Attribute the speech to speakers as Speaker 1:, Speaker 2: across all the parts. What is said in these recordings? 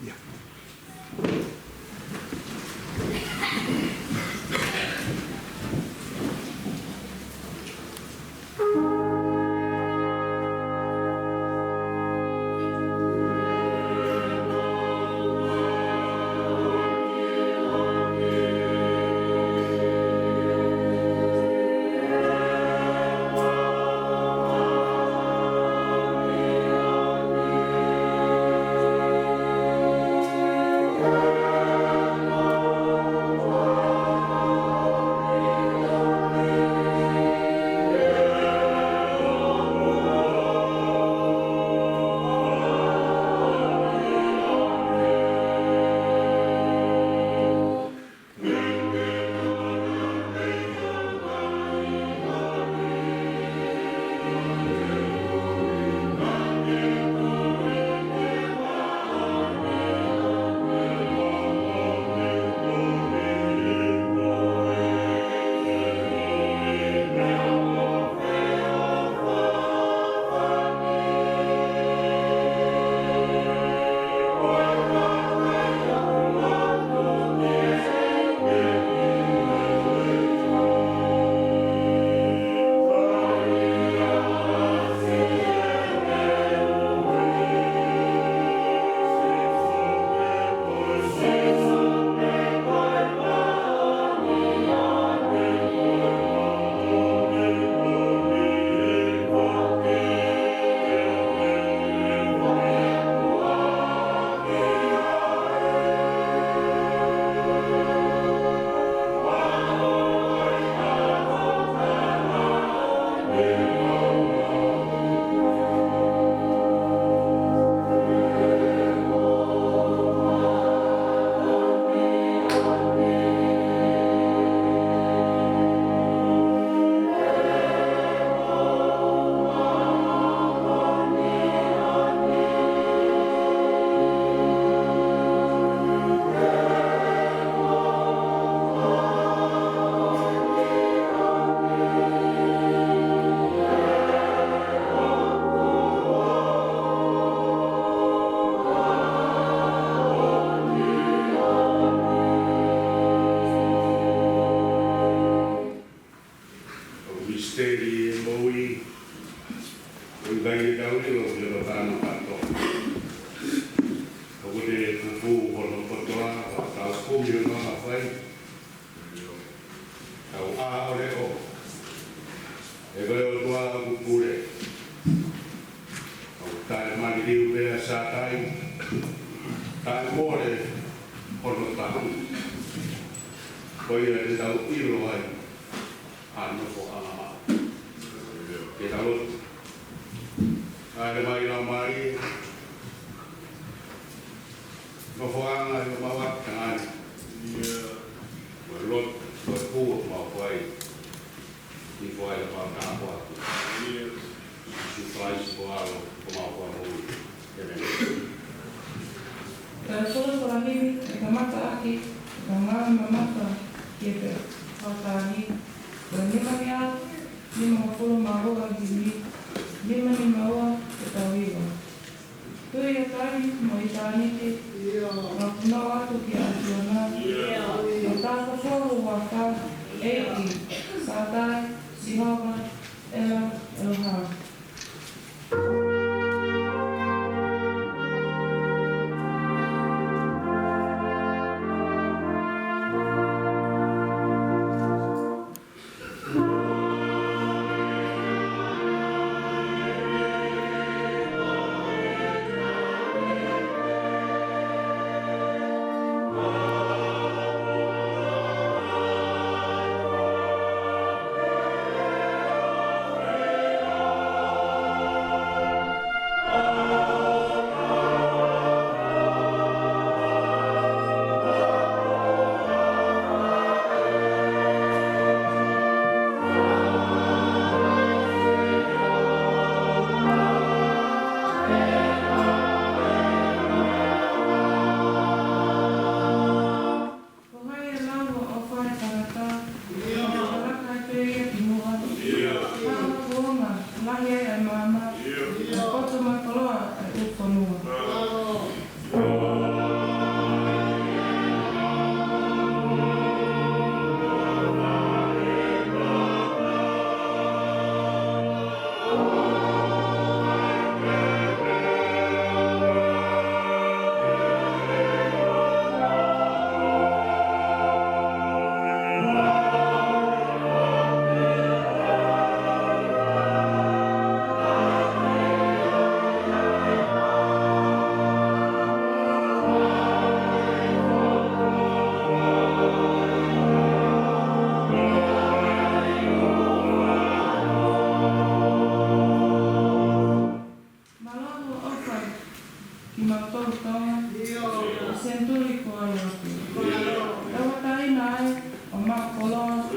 Speaker 1: Yeah.
Speaker 2: Misteri Maui, Ugai Dauli, o Tano Pato. O de Pupu, Hono Potoa, Tau Pumi, o Mama Fai. Tau A Oreo. E Veo Tua Pupure. O Tai Mani Riu Pea Satai. Tai More, Hono Tahu. Koia e Tau Iro Ai. Ano ko ama. Kita lut. Ada mai lamai. Mafuang ay mawak tangan. Lut berku mau kuai. Di kuai apa apa. Supaya sebuah kemauan mui.
Speaker 3: Solo por ahí, mata aquí, mamá mata, quiere, falta ahí. Lima niya, lima mapulo maho ang dili, lima ni mawa ketawiwa. Tuyo ya tani, maitani te, mapunawa tu ki asiona, matasa solo waka, eki, satai, sihaba, eloha. ki mautoro tonga, senturi ko aluaki. Ewa taina ai, o makoloa,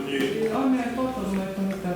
Speaker 3: o mea koto mai tonga.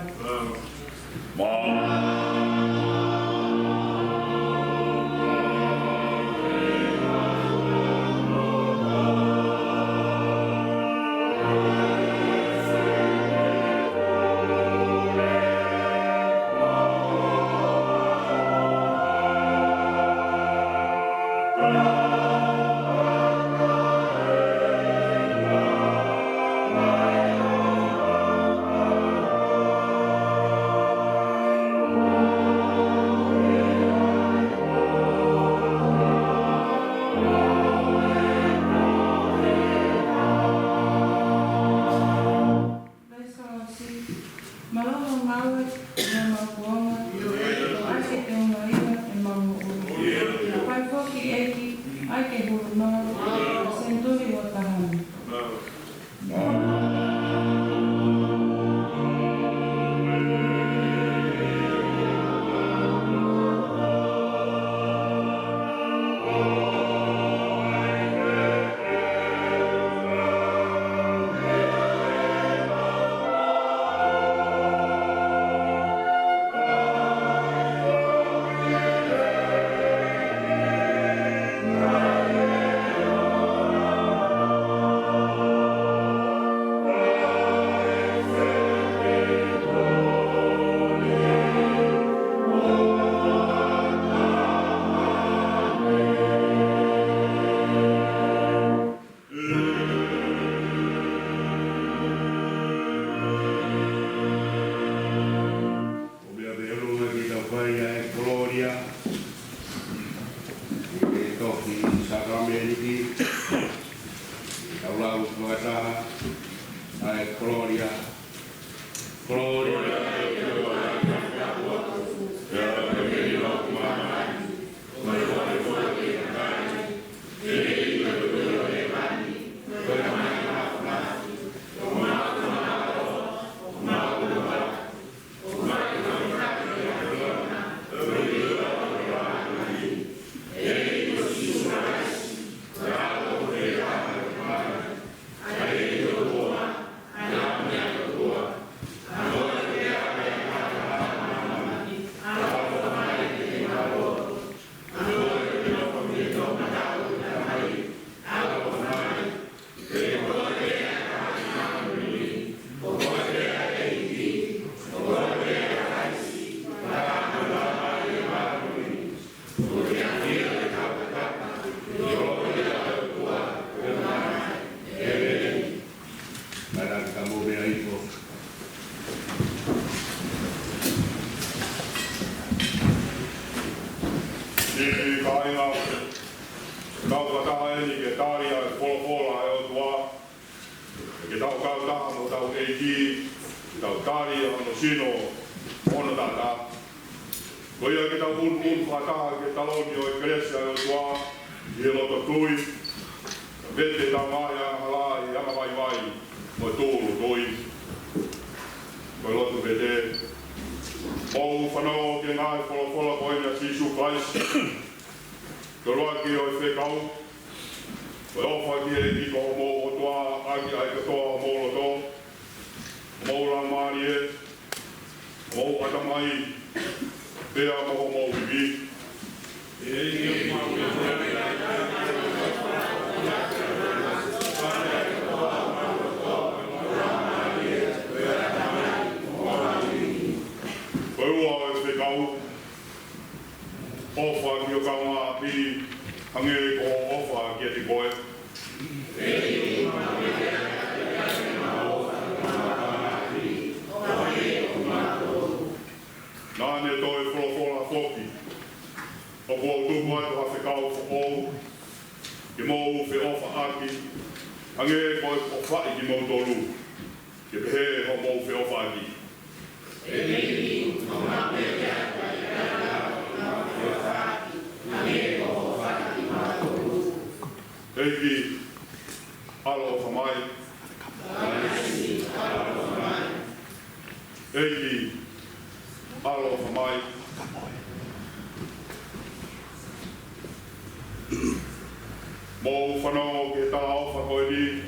Speaker 1: Mo whanau ke tā au whakoini.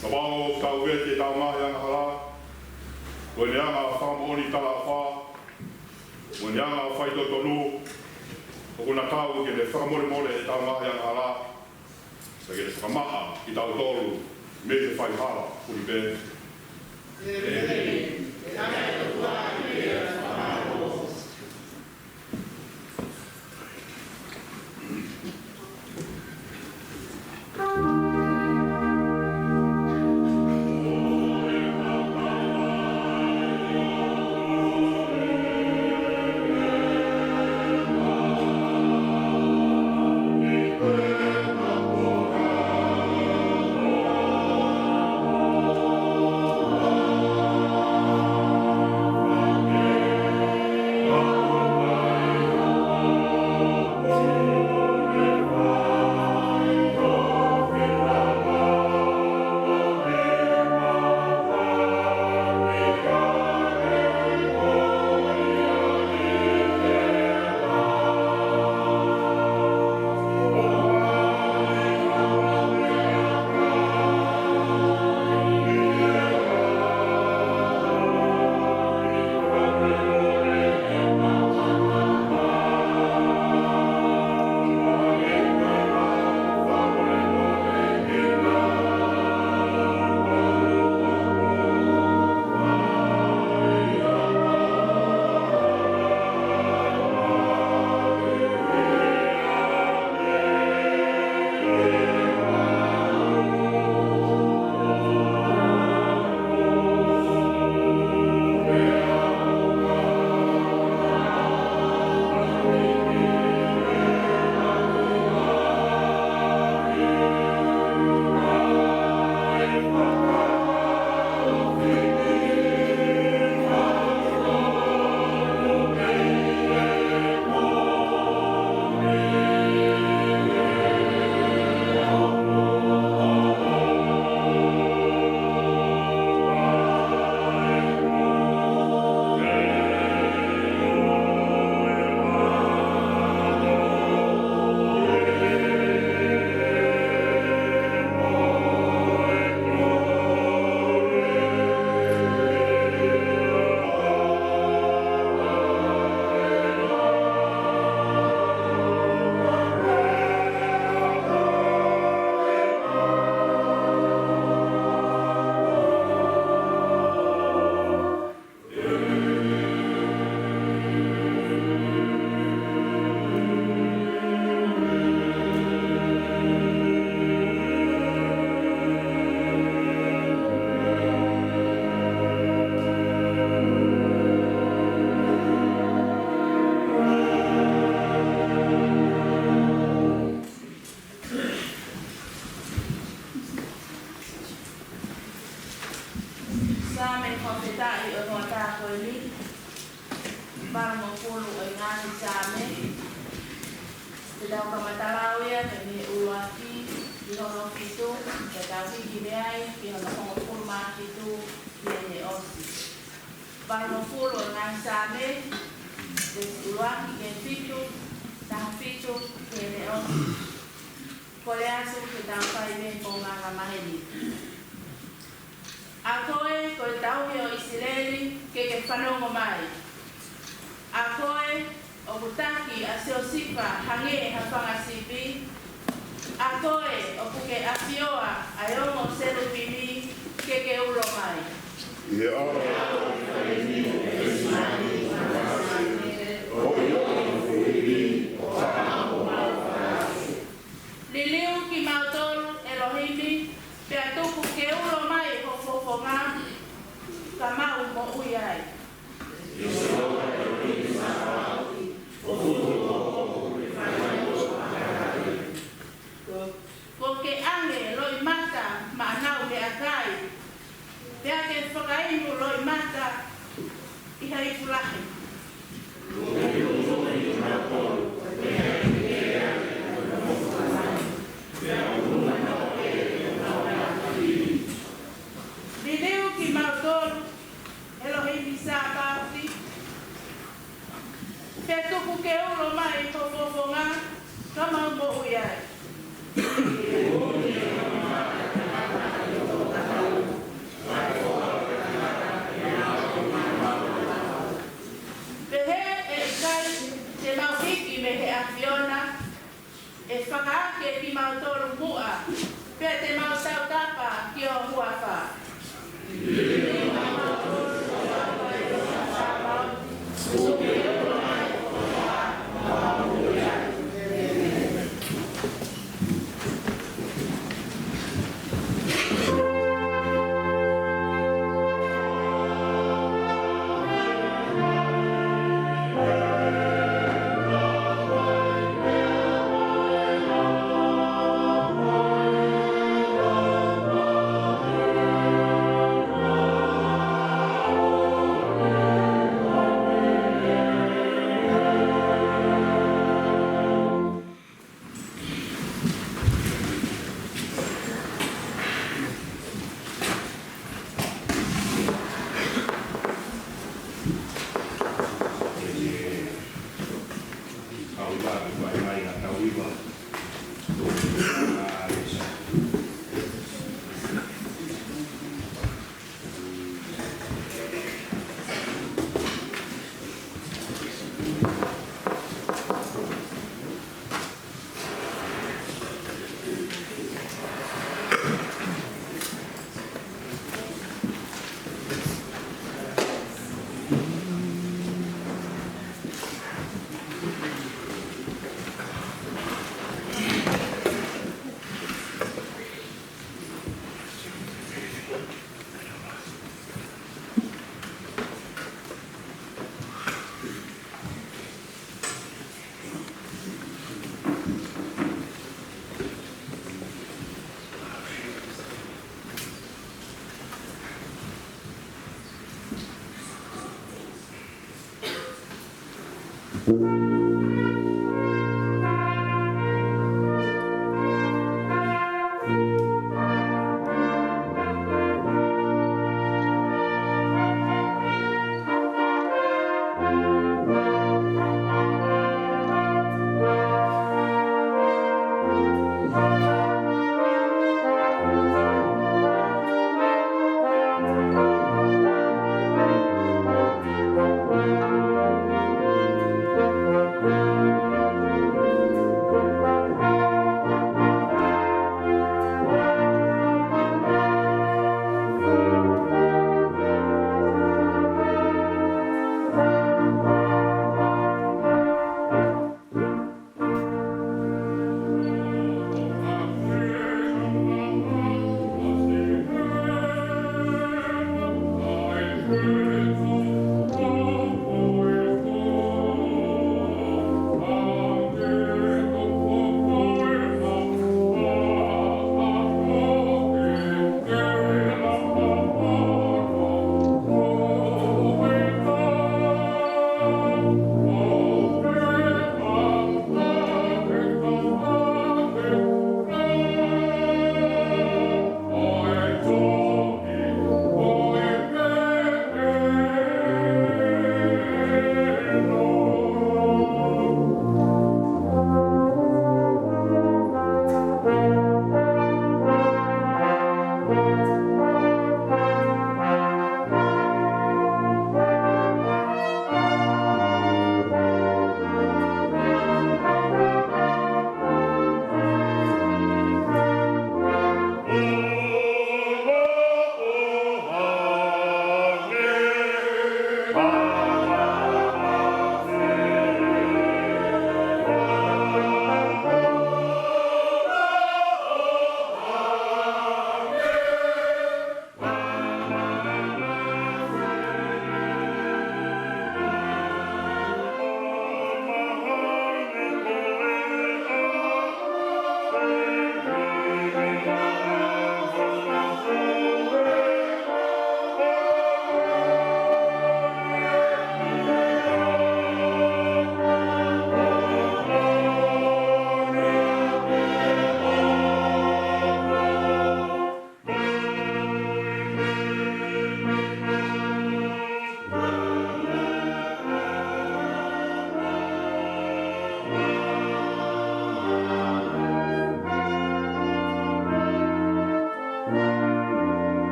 Speaker 1: Ka wao ka ue ke tā mahi anga hala. Ko ni anga whamoni tā wha. Ko ni anga whaito tonu. Ko kuna kau ke ne whakamore more e tā mahi anga hala. Sa ke ne whakamaha ki tau tolu. Me te whai hala. Kuri pe.
Speaker 3: Petu ku ke ulo mai ko fonga kama mo uyai.
Speaker 4: whakaake ki mau tōru mua. Pea te mau tau tapa ki o huawha.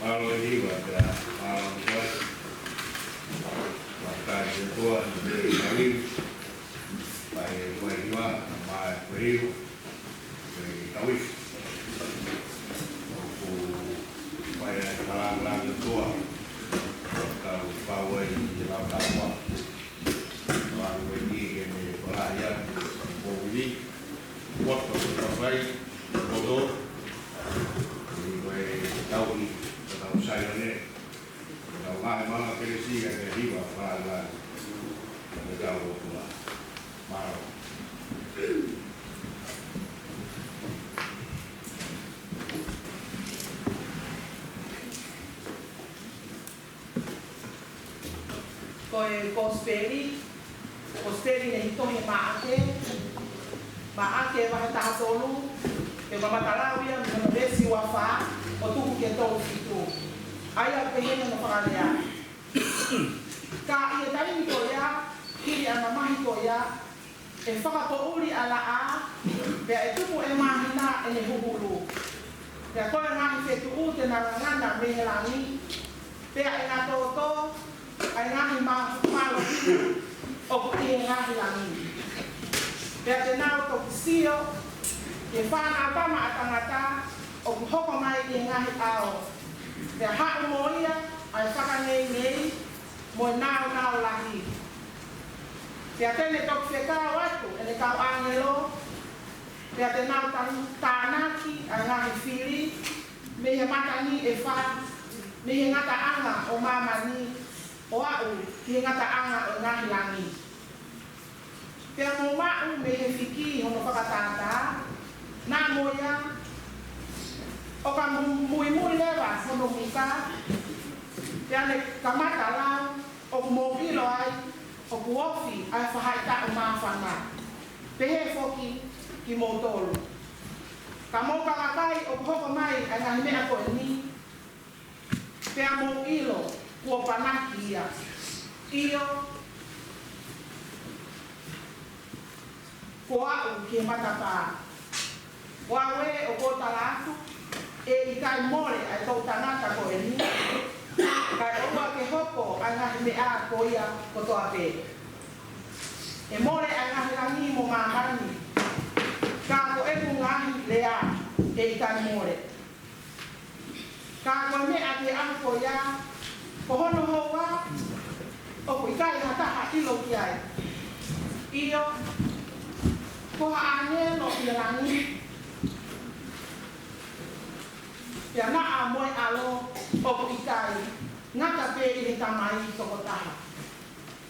Speaker 2: Malo ini pada malam ini maka ketua dari kami baik Wajwa sama Beriu dari Tawif supaya kalang-kalang ketua kalau pawai di dalam dakwah orang bagi ini pelayan ini buat terbaik bodoh di tahun saya ini kalau malah polisi yang jadi bapak jauh pula malu.
Speaker 5: Koi kosperi ni ito ni maake wa ta solu ke mama talawi ang besi wafa o tu ke to fito aya pengen na pangalia ka ia tani ko ya kiri ana mahi ko ya e faka ko uri ala a be itu ko e mahina e hubulu ya ko na ni fetu u te na ngana me helani be ina to ai ngahi malo o ko i ngahi lani be te na to sio e fana tama atangata o ko hoko mai i ngahi ao te ha moia ai faka nei mo nao lahi te atene to feka watu ene ka angelo te atena tanaki ai ngahi fili me he matani e fa me he ngata anga o mama ni o au ki ngata anga o ngahi langi te mo mau me he fiki hono whakatata na moia o ka mui lewa hono mika te ane kamata lau o kumokilo ai o kuofi ai whahaita o mawhanga te he foki ki motolu ka mo kakakai o kuhoko mai ai ngahi mea ko ni te amo ilo kua panaki ia iyo kua au ki matapa kua we o kota latu e ikai mole ai tau tanaka ko ni kai oa ke hoko ai ngahi mea ko ia ko toa pe e mole ai ngahi langi mo mahani ka ko e ngahi lea e ikai mole ka ko mea ke ako ia ko hono hoa o ko ikai hataha ilo ki ai iyo ko haane no i langi ya na a moe alo o ko ikai ngata pe i he tamai toko taha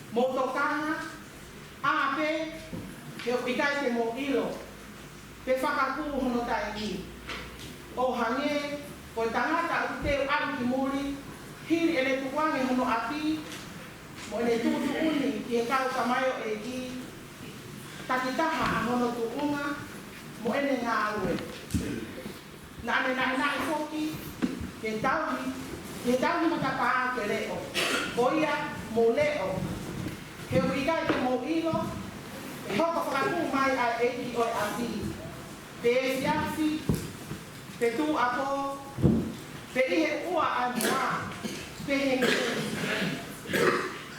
Speaker 5: mo tokana a pe ke o ikai te mo ilo pe whakaku hono tai ki o hange ko tangata o te alu ki muri hiri ele tuwangi hono api mo ele tutu uni ki e kau tamayo e ki takitaha a hono tuunga mo ele ngā aue na ane na foki ke tauni matapaa ke leo ko ia mo leo ke uikai ke mo ilo e hoko whakaku mai a eki o e api pe e fiafi pe tu ako pe ihe ua a mua pe he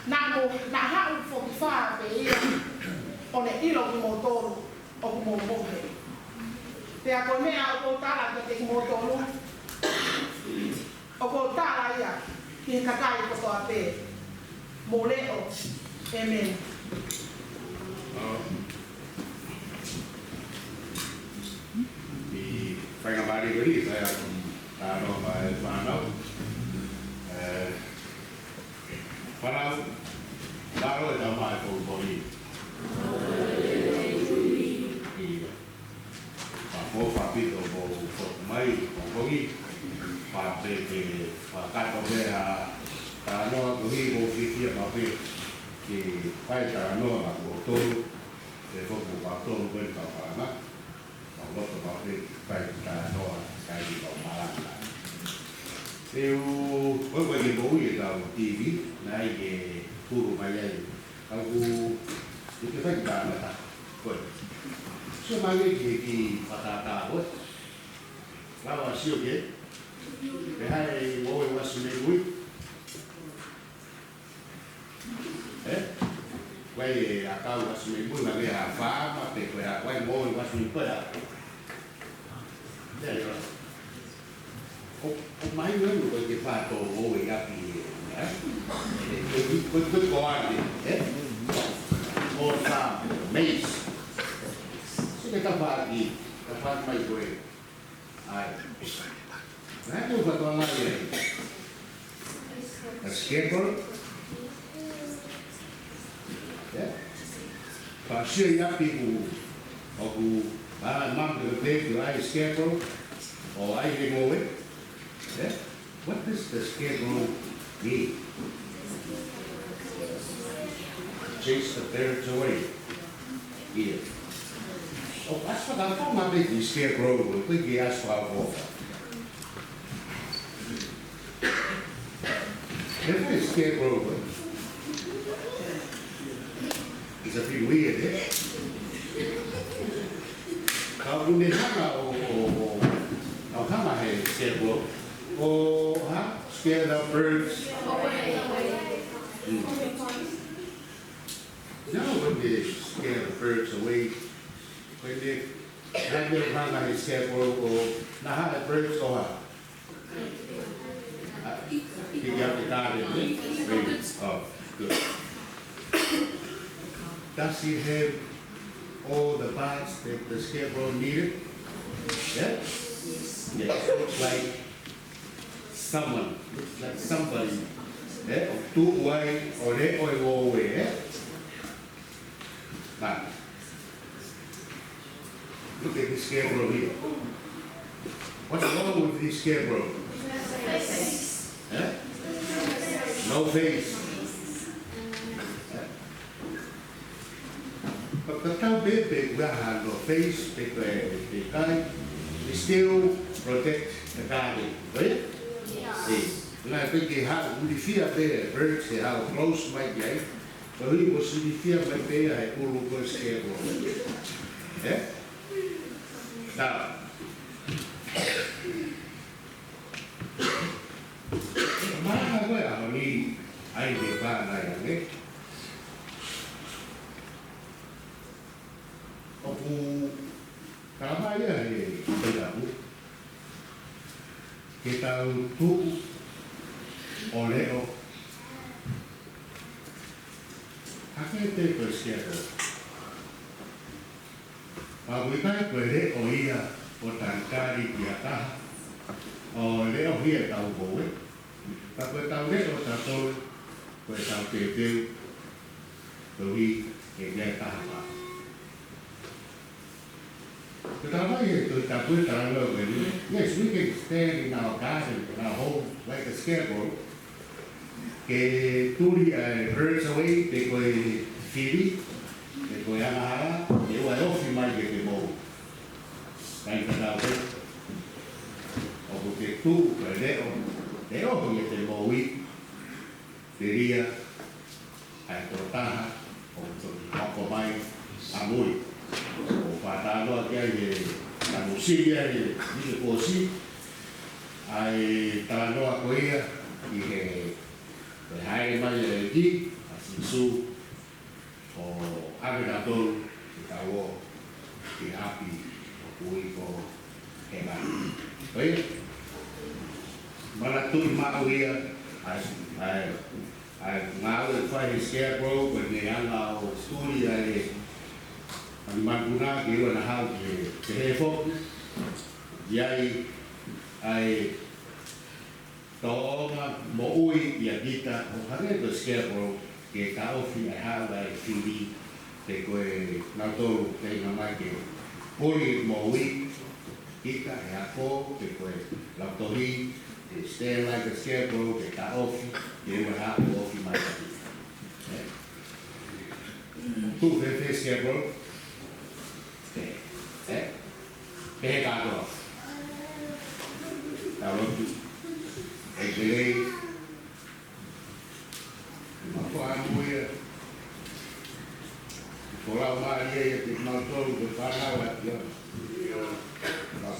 Speaker 5: na hau foki wha pe ia o ne ilo ki mo toru o ki mo mohe te ako mea o ko tala ki te ki mo toru o ko tala ia ki kakai ko toa pe mo leo amen
Speaker 2: di Whaingamari Wiri saya tāno mai whanau whanau tāro e tau mai kou kori o whapito o mai o kongi whape ke whakato mea tānoa kuhi o whikia mapi ki whai tānoa o tōru e whoku whakatoro koe ka whana o loto mapi whai tānoa kai ki o maranga e o koe ki mou i tau TV nai ke puru mai ai au i te whai tānoa koe so mai ki whakata o lawa sio ke Pe hai o e wasu me ui. Wai a kau wasu me ui ma le a wha ma pe koe a wai mo e wasu me pera. There you are. O mai no no koe ke wha tō o e api koe ko ane. O tā meis. Se te ka wha ki, ka wha mai koe. Ai. Nā tō whatoa ngai e. A scarecrow. Pa sia i api ku mam te te ku ai scarecrow o ai he moe. What does the scarecrow mean? Chase the birds away. Here. Oh, that's what I'm talking about. The scarecrow will think he has for our every scarecrow is a bit weird, eh? How do they hang a scarecrow? Oh, scared of birds? No, when they scare the birds away, when they hang a scarecrow, or not the birds go out. You got the garden, oh, good. Does he have all the parts that the scarecrow needed? Yeah? Yes, looks like someone, looks like somebody. Yeah? Two way or they or way. Yeah? Now, look at this scarecrow here. What's wrong with this scarecrow? Yeah? No face. But the town big we have no face, big guy. We still protect the garden, right? Yes. And I think they have really fear there, birds, they have close my guy. So he was really fear my bear, I pull over scarecrow. Yeah? Now, ai de ba na ya ne o ku ka ba ya e te la u ke ta tu o le o ha ke te ko sia ko pa wi ka ko le o ia o tan ka ri ya ta o le o hia ta u bo e pa ko ta le o ta to ko ta te te to wi ke ya ta pa the Tawai to Tapu Taralo, yes, we can stand in our garden, in our home, like a scarecrow. Que turi birds away, they go Phoebe, they go Yamahara, they were off in my get mo. Like the Tawai, or the two, they all get the mo week, the Ria, and Totaha, or the Hopomai, Amui. O patalo aqui aí na Lucia e de Cosi aí talando a coia e que hai mais aqui assim su o agradador que tavo que happy o ico que vai oi malatu maoia ai mau fai scarecrow quando anga o studio aí ang maguna kiwa na hao ke hefo yai ai toonga mo ui ia kita o hane to scarecrow ke kaofi ai hao ai fili te koe nautoro te mamai ke puri mo ui kita e hako te koe lautori te stand like a scarecrow ke kaofi ke ua hao ofi mai tu te scarecrow pegado kalau tu ekele apa anu ya kalau maria ya teknologi berpanawa ya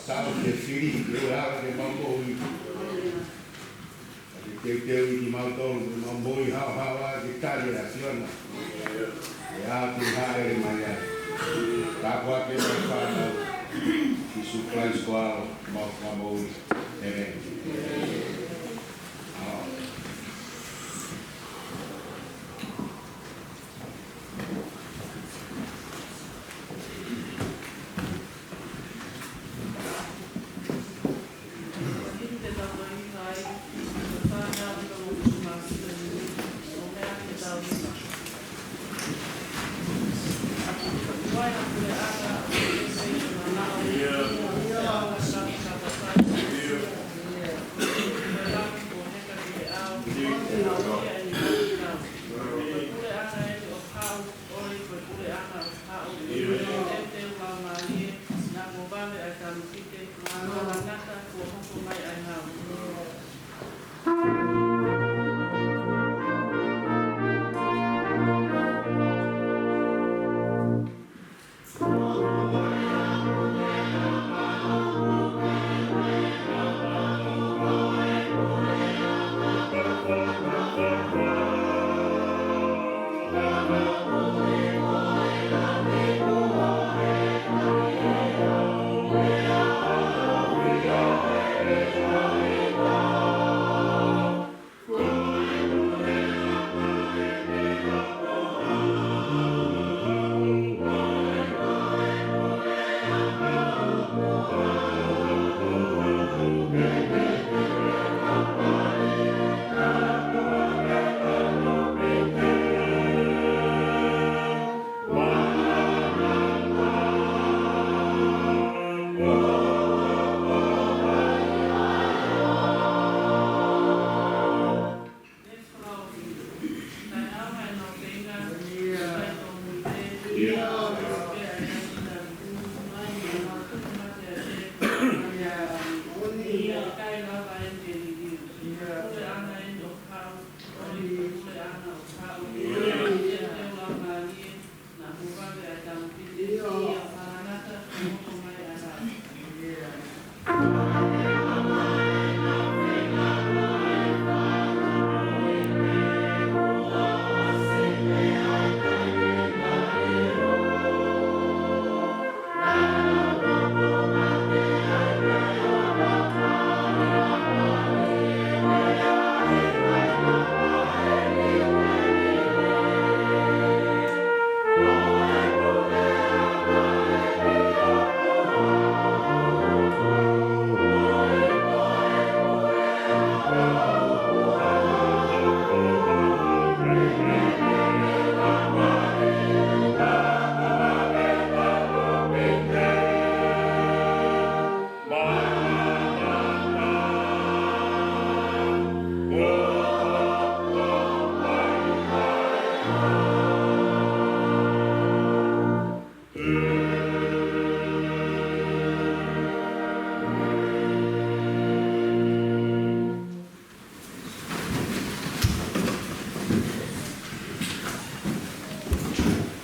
Speaker 2: tahu ke sini dia ada mampu teu i mautoro, mamoi hau ki tari a siona. E a tu haere mai ai. Tā kua ke mai whānau, ki suklai skoao, mau whamoi, ere.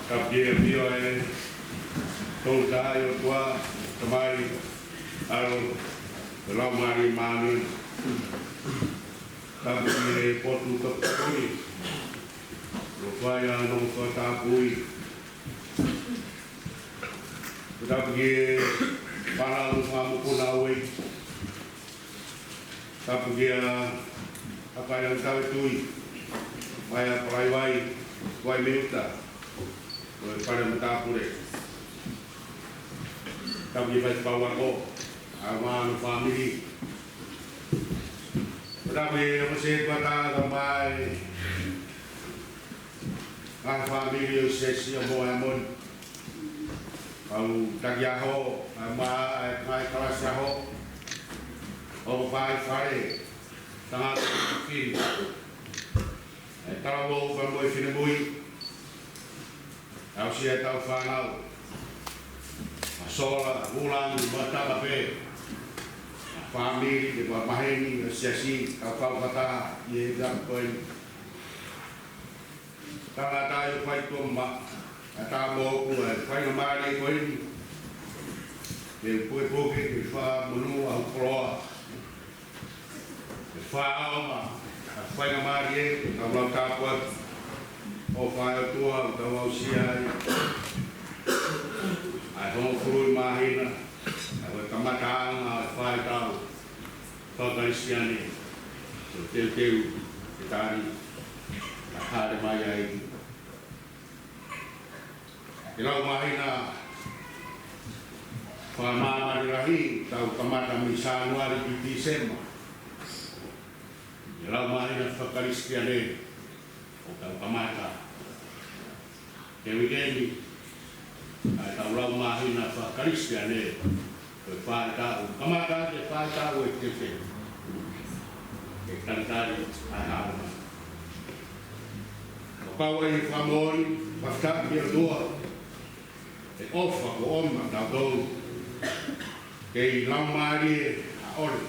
Speaker 2: Kapie mio e tau tai o tua tamai aro lau mari manu kapie potu kapui lo fai a non ko tapui kapie para lu famu pulawe kapie apa yang kau tui maya praiwai wai minuta pada mentapure kami baik bawa ko aman family kami masih kata kami family sesi mo amon au tagyaho ama mai kelas yaho o fai sangat fin kalau mau finibui au sia tau whanau sola ulang matala pe family de maheni siasi kau kata ye dam poin kala tayo fai tumba ata mo ku fai mari poin de poi poke de fa monu au pro fa alma whai na maari e, ka wlau tāpua, o whai o tua, ka wau sia ai hongo furui mahina, ai wai kamataanga, ai whai tau, whakaisiane, so teu, te tāri, a hāre mai ai. E lau mahina, whamamari rahi, tau kamata mi sānuari ki Tisema. E lau mahina whakaristiane, o tau kamata. Ke wikeni, ai tau lau mahina whakaristiane, koe whae tau. Kamata te whae tau e te te. E kantari ai hāma. O kaua i whamori, whakaki a doa. E ofa ko oma tau tau. Kei lau maari a ori.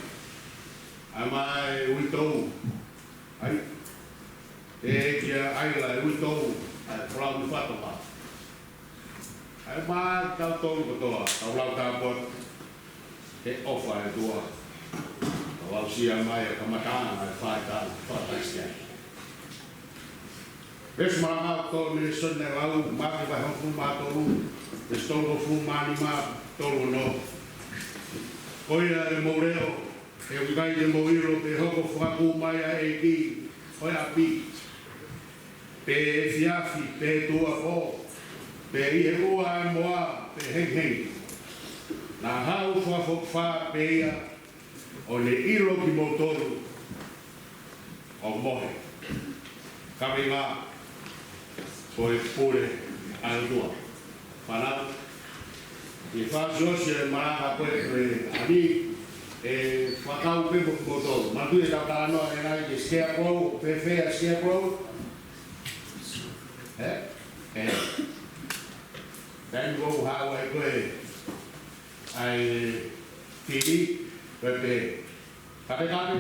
Speaker 2: Ai mai uitou. Ai. E kia aila e uitou. Ai whalau ni whatoa. Ai mai tau tau kotoa. Tau lau tāpot. E ofa e tua. Tau lau sia mai a kamatanga ai whae tau. Whataisiai. Ves marangau tō ni sonne lau. Maki vai hongu mātou. Estou no fumani ma tolo no. Oia e moreo, e ukai e moiro pe hoko whaku mai a eki, oia pi. Pe e fiafi, pe tua po, pe i e ua e moa, pe heng heng. Nā hau whafok wha pe ia, o le ilo ki motoru, o mohe. Kami ngā, ko e pure al tua. Panau, i whāsiosi e maranga koe ani e whakau pepo ki motoru. Matu e tau tānoa e nai ke scarecrow, pewhea scarecrow. Tēn kou hawa e koe ai tiri, koe pe kapekate,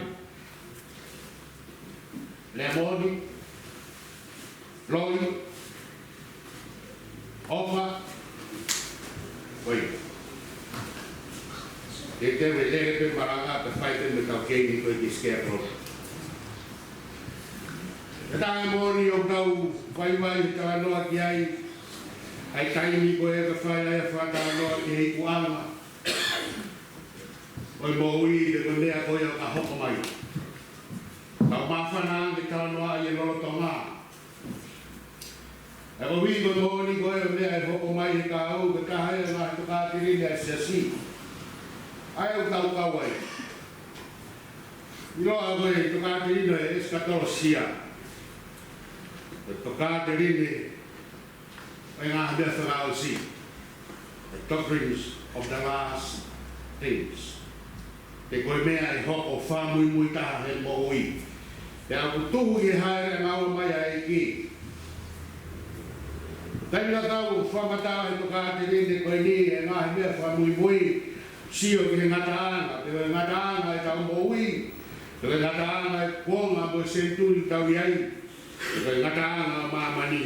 Speaker 2: lemoni, loi, ofa, oi. E te wele pe maranga te whai te me tau keini koe ki scarecrow. E tānga mōni o kau whai wai ka anoa ki ai. Ai taimi koe e ka whai ai a whaka anoa ki hei kuanga. Oi mōui te konea koe o ka hoko mai. Tau mawhana ange ka anoa i e lolo tonga. E o wiko mōni koe o mea e hoko mai e ka au, ka kahai e mahi toka tirine a siasi. Ai au tau kawai. I loa koe toka tirine e eskatolo sia. E toka tirine e ngā mea whakao si. The doctrines of the last things. Te koe mea e hoko whamui mui taha he mōui. Te au tuhu i haere ngā o mai a e ki. Taimina tau whamatau he toka te rene koe ni e ngahi mea whamui mui sio ki he ngataanga. Te koe ngataanga e tau mōui. Te koe ngataanga e kuonga mo senturi tau i ai. Te koe ngataanga o māmani.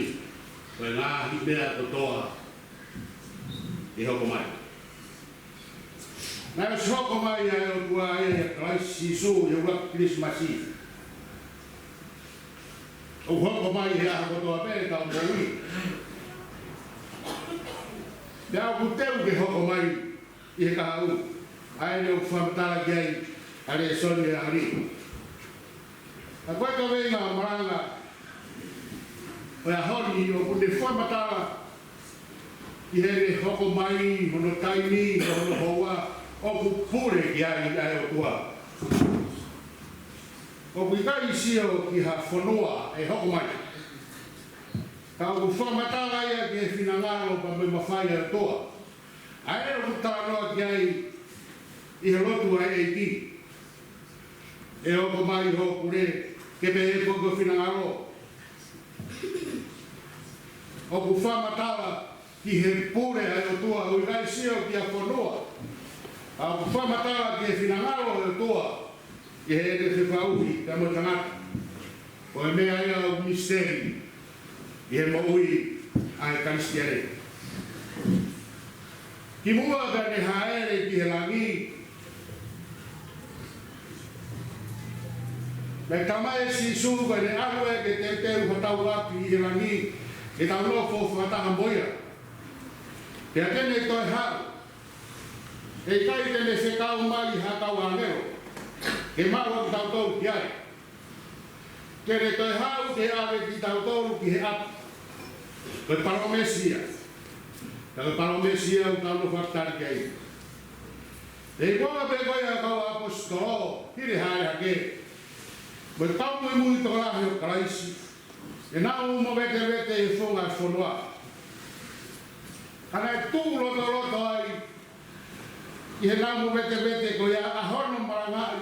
Speaker 2: Koe ngahi mea totoa i hoko mai. Nā e hoko mai a o kua e Christ Sisu i ua Christmas Eve. O hoko mai he aha kotoa pēr tau mōui. Te au kuteu ke hoko mai i he kahau. Ai leo whamatala ki ai a re soni e hari. A koe ka wenga o maranga o a honi o kune whamatala i here hoko mai, hono taini, hono hoa, o ku pure ki ai o tua. O ku ikai sio ki ha whanua e hoko mai. Ka o ku whamatala ia ki he whinangaro pa me mawhai a toa. Ai o ku tānoa ki ai i he lotu ai e ki. E hoko mai hoku re, ke me he koko whinangaro. O ku whamatala ki he pure ai o tua, o ikai sio ki a whanua. A ku whamatala ki he whinangaro ai o tua, ki he ere te whauhi, te mo tangata. O e mea ia o misteri, ki he moui ai karistiare. Ki mua ka ne haere ki he langi, Me tamai si su ko le awe ke te ko tau api i rangi ke tau no fo whakatanga moia. Te atene toi hau. E kai tene se kau mai ha kau angero. Ke maua ki tau tolu ki ai. Kere toi hau ke awe ki tau tolu ki he api. Koe paromesia. Koe paromesia u tau no whakatari ki ai. E koa pe koe a kau apostolo. Hiri hae hake. Koe tau mui mui to lahi o karaisi. E nau mo vete e whonga whonua. Kana e tū loto ai. I he nau mo vete koe a ahono marangai.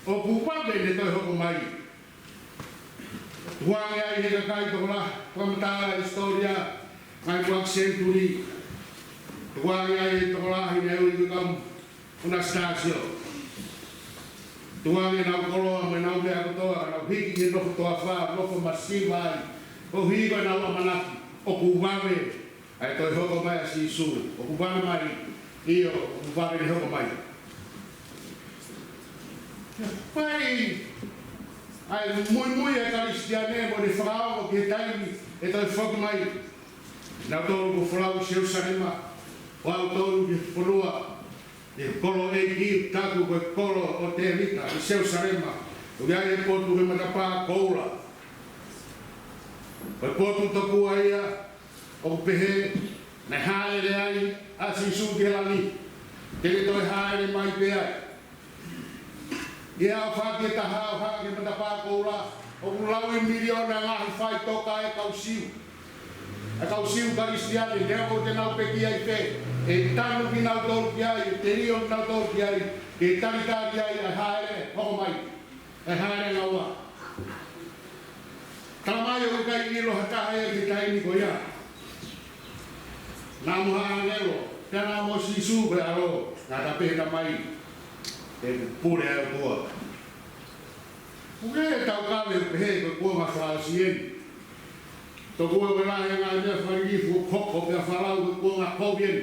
Speaker 2: O pupape ne toi hoko mai. Tuange ai he kakai toko la. Pamataala historia. Ngai kuak senturi. Tuange ai he toko la hine ui kukam. Una stasio. Tuange nau koloa me nau mea kotoa. Nau hiki he noko toa whaa. Noko masiva ai. O hiwa nau amanaki. O pupape. Ai toi hoko mai a si su. O pupape mai. Io, o pupape ni hoko mai. Pai, ai mui e karistiane mo ni whakao ki he taimi e toi whoki mai. Nau tōru ko whakao si Jerusalema, o au tōru ki whanua, e kolo e ki taku koe kolo o te rita i Jerusalema, o ia e potu he matapā koura. Koe potu toku a ia, o pehe, ne haere ai, asi su ki lani, te toi haere mai pe ai. Ia whake taha o hake matapā koura, o kulaui miliona ngahi whai toka e kausiu. E kausiu karistiane, nea o te nau peki ai pe, e tanu ki nau tolu ki ai, te rio ki nau tolu ki ai, e taritari ai e haere, hoko mai, e haere ngaua. Talamai o kai ilo hataha e ki taini ko ia. Nā muha angelo, tēnā mo si sūpe aro, nā tapeta mai. E pure au tua. Puke e tau kawe pehe ko kua mawhao sieni. Tō kua welahe ngā mea wharigifu koko pia whalau ko kua ngā kovieni.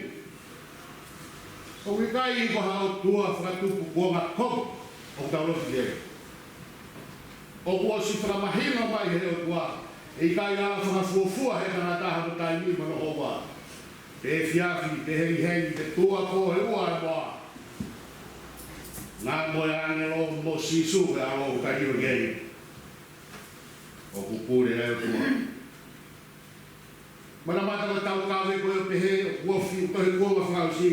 Speaker 2: O kai i koha o tua whakatupu kua ngā kovi o tau lofi ere. O kua si whakamahino mai he o tua. E kai ngā whakafuafua he kana taha no tai mi mano hoa. Te fiafi, te hei, te tua ko he ua e moa. Nā moe angelo mo sisu e alo kai o gei. O kupure e o tua. Mana mata ko tau kawe koe o pehe o kuofi o tohi kua mawhau si.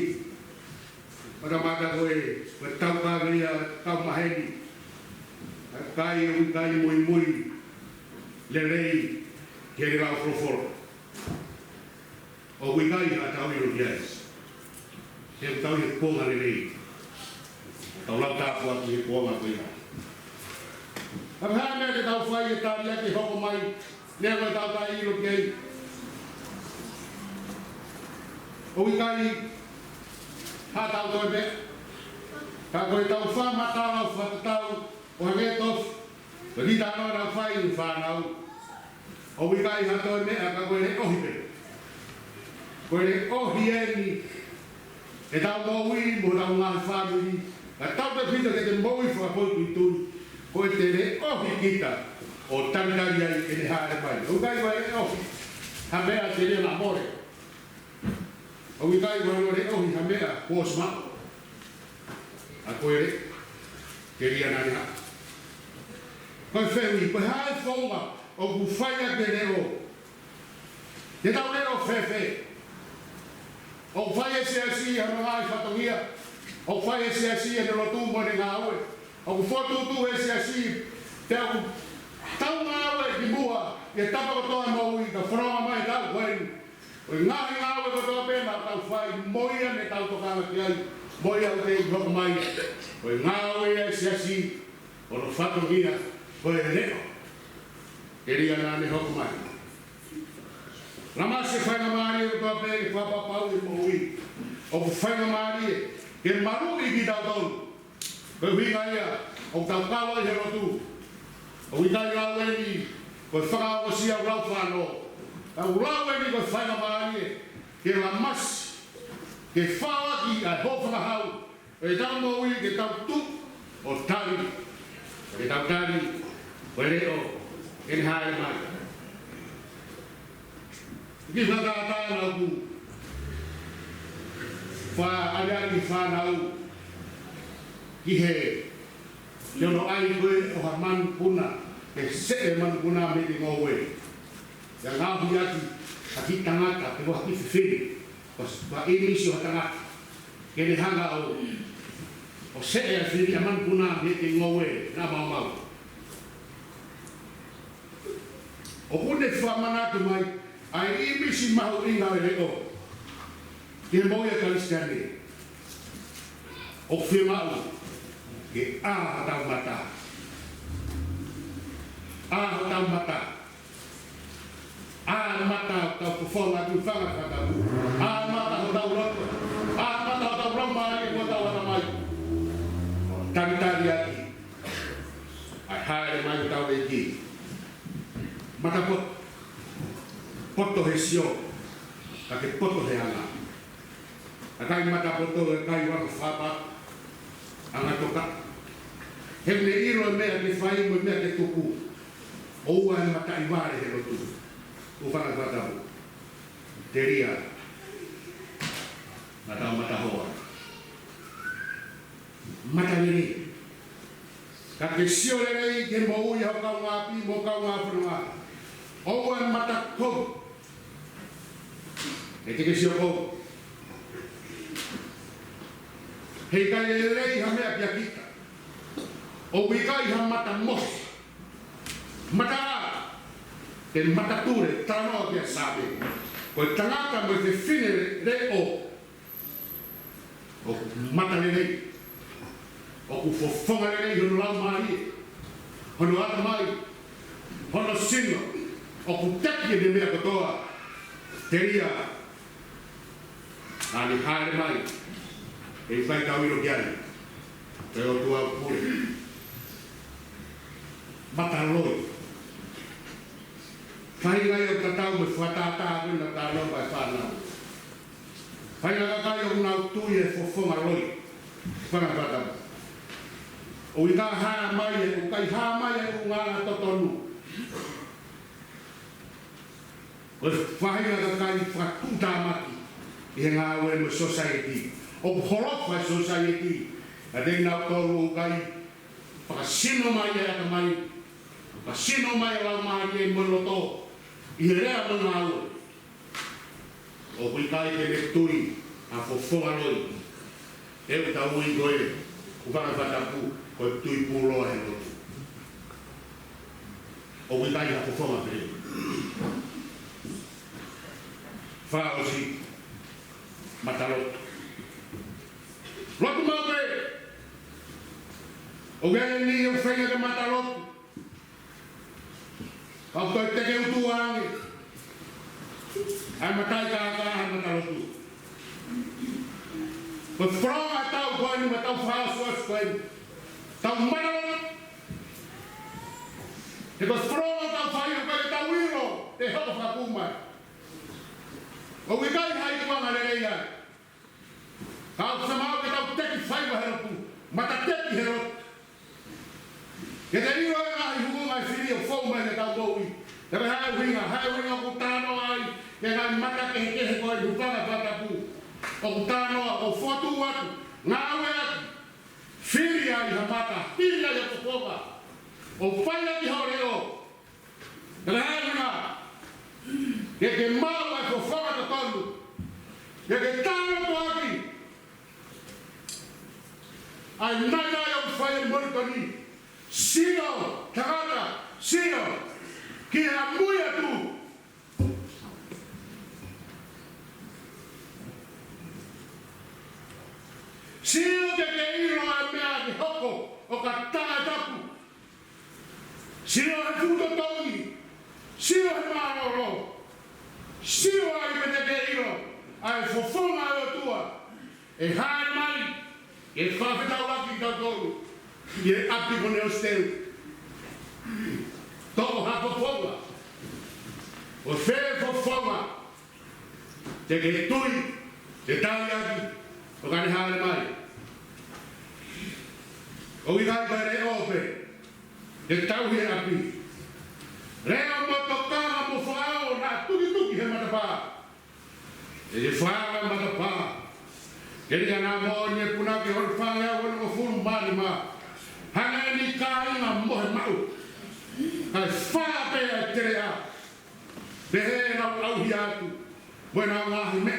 Speaker 2: Mana mata koe tau kawe ria tau maheni. Kai o kai mui le rei ke rau froforo. O wikai a tau iro kiais. Te tau i konga le rei. Tau lau tāpua ki he kuonga koina. Am hea mea te tau whai e tāri ake hoko mai, nea koe tau tā iro kei. O ikai, ha tau toi me, ka koe tau whamatau whatatau, o hake tof, ko rita noa tau whai ni whanau. O ikai ha toi mea ka koe re ohi me. Koe re ohi eni, e tau mōui mo tau ngāi whanuri, ka tau te whita ke te mōi whakapoiku i tui, koe te re ohi kita o tamitari ai e ne haere mai. O kai wai e ohi, ha mea te rea na more. O kai wai re ohi ha mea kōs mao. A koe re, te rea nani ha. Koe whewi, koe hae whonga o ku whaia te reo. Te tau reo whewhe. O whaia se asi ha mga i whatongia. O whai e se asi e nero tūmo ne ngā aue. O whotutu e se asi te au tau ngā aue ki mua e tapa kotoa maui ka whanonga mai tau kweni. O ngāhi ngā aue kotoa pēma tau whai moia me tau tokanga ki ai. Moia o te i hoko mai. O ngā aue e se asi o no whatongia ko e reo. E ria nā ne hoko mai. Rama se whainga maari o toa pēke whapapau i moui. O whainga maari e ke maruri ki tau tolu. Koe huinga ia, o tau kawa i he rotu. O ikai rau eni, koe whakao si au rau whāno. Tau rau eni koe whainga maari e, ke la masi, ke whawaki ai hōwhanga hau, e tau mō ui ke tau tu o tari. Ke tautani, Waleo, en haere mai. Ki whakatana ku, aliani whanau, ki he, Yono ai koe o ha man puna, e se man puna me te ngowe. Ya ngahu yaki, aki tangata, te wahi whiwhiri, wa emisi o tangata, ke ne hanga o se e a whiri a man puna me te ngowe, nga mau mau. O kone whamanatu mai, ai emisi mahu inga e leo, ke moia kalistiane, o whimau, ke tau mata. Tau mata. Mata tau kufonga tu whanga whakabu. Mata ho tau roto. Mata ho tau roma e ko tau ana mai. Tangitari aki. Ai haere mai tau e ki. Mata pot. Poto he sio. Ka ke poto he ana. A kai mata poto e kai waka whapa. Anga toka. He ne iro mea ke whai mo mea ke tuku. Oua e mata i ware he rotu. O whanga whatabu. Te ria. Mata hoa. Mata nere. Ka ke sio rei ke mo ui hau kau ngā pi mo kau ngā whanua. Oua e mata kou. E te ke sio kou. Hei kai e rei ha mea pia kita. O wikai ha mata mos. Mata a. Te mata ture, tanoa kia sabe. Koe tangata mo te whine re o. O mata le rei. O ku fofonga le rei hono lau mahi. Hono ata mai. Hono sino. O ku teki e mea katoa. Te ria. Ani haere mai. E whai tau iro kiari. Te o tua pure. Mata loi. Whai ngai o katau me whatata kuna tālo pai whanau. Whai ngai kai o nau tui e fofonga loi. Whanga whatau. O i kā haa mai e, o kai haa mai e o ngāna totonu. O whai ngai kai whatuta maki. I ngā ue me society. O horofa society. A te nau toru o kai whakasino mai e ata mai. Whakasino mai e lau mai e moloto. I rea mga ue. O kui kai te me tui a fofonga loi. E o tau ui koe. O whanga whatapu. Ko tui pūloa he lotu. O kui kai a fofonga pere. Whaosi. Matalotu. Lotu mau pe. O gane ni o whenga ka matalotu. Kau toi teke utu angi. Ai matai ka ai matalotu. Ko whronga tau koe ni matau whaosuas koe ni. Tau matalotu. E ko whronga tau whai o koe tau iro. Te hoko whakumai. O wikai hai kuanga le rei ai. Kau samau ke tau teki whaiwa heropu. Mata teki heropu. Ke te iro e ngahi hukunga i whiri o whau mai ke tau koui. Te me hae winga o kutano ai. Ke ngai mata kehe koe i hupanga whatapu. O kutano o whotu atu. Ngā ue atu. Whiri ai ha mata. Whiri ai o kupoka. O whaia ki hore o. Te me hae winga. Ke mau ai ko whanga ta tonu. Ke tāno to aki. Ai nai ai o whaia morikoni. Sino, tagata, sino, ki a muia tu. Sino ke iro a mea ki hoko o ka tagatapu. Sino he futo tongi, sino he maroro. Sino ai me te ke iro, ai fofonga o tua. E hae mai, e whawhetau laki tau toru. I e api kone o steu. Toko hako fonga. O where fofonga. Te ke tui, te tau yaki, o kane haere mai. O i kai kai re ope. e tau he api. Reo motokanga mo whaao na tuki he matapā. E whaanga matapā. E ria nā mooni e puna ke hori whaanga wana o furu mani mā. Hana ni ka inga mohe mau. Ai whaa pēa tere a. Te he nau au hi atu. Moena ngahi me.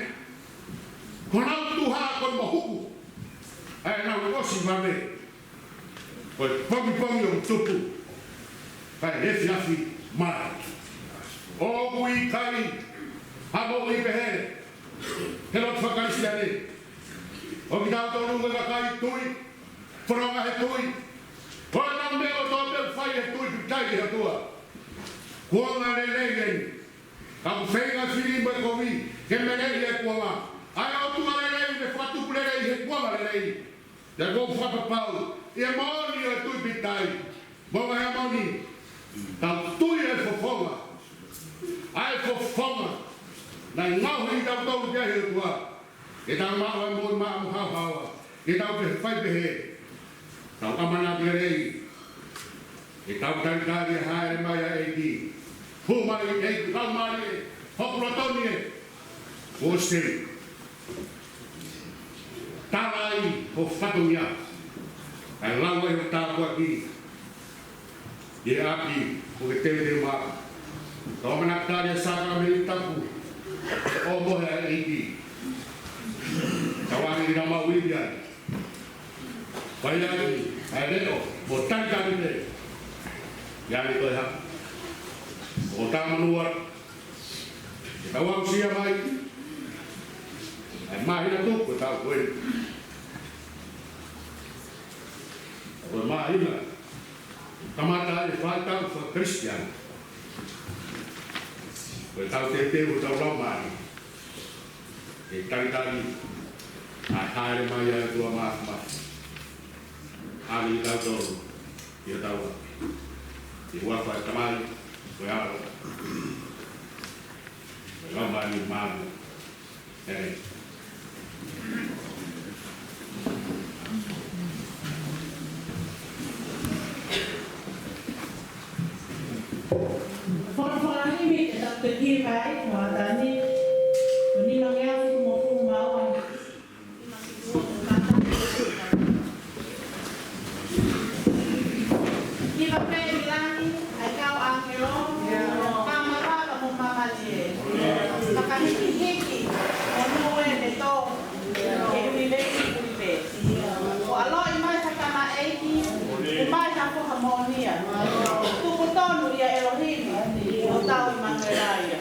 Speaker 2: Konau tuha kon mahuku. Ai nau osi mame. Koi pongi o tupu. Kai hefi afi mai. O kui kai. Hamo i pehere. He lot whakarisi ane. O ki tau tonu ngā kai tui. Wharonga he tui. Hoi nau meo tō meo whai he tui pitai he tua. Kuanga le leigeni. Kapu whenga whiri me kovi. Ke menei he kuanga. Ai o tua le lei me whatupu le lei he kuanga le lei. Te ko whapapau. Ia maoni o tui pitai. Monga hea maoni. Tau tui e fofonga. Ai fofonga. Nai ngau hi tau tau kia he tua. E tau maua e moi maa muhau hawa. E tau pe whai pehe. Tau amana kia rei. E tau tarikari e haere mai a eiti. Pumari e tau mari e. Hopura toni e. O steri. Tarai o whatongia. Ai lawa e tāpua ki. E api o ke tewe te maa. Tau manakari e sākara me i tapu. O mohe a eiti. Tau angi na mau iwi ai. Pai ai, ai reo, o tarikari te. Iani koe hapa. O tāmanua. E tau au sia mai. Ai mahina tupu e tau koe. O mahina. Tamata e whai tau wha Christian. O tau te teo tau lau mai. E tarikari. Ai haere mai ai tua mahma. Ali tau tau. Ia tau api. I wafa e tamai. Koe awa. Koe lau mai ni mamu. Hei.
Speaker 4: Fora ni mi te tak te ki vai, wa tani. Ni no ngea fu mo fu mau. Ni va pe milani, ai kau angelo. Kamera ka mo mama ni. Takahiki hiki. Ono e te to. E mi le ki pe. O aloi mai takana eiki. E mai ta ko harmonia. Tu tonu ia Elohim. O tau I mangerai.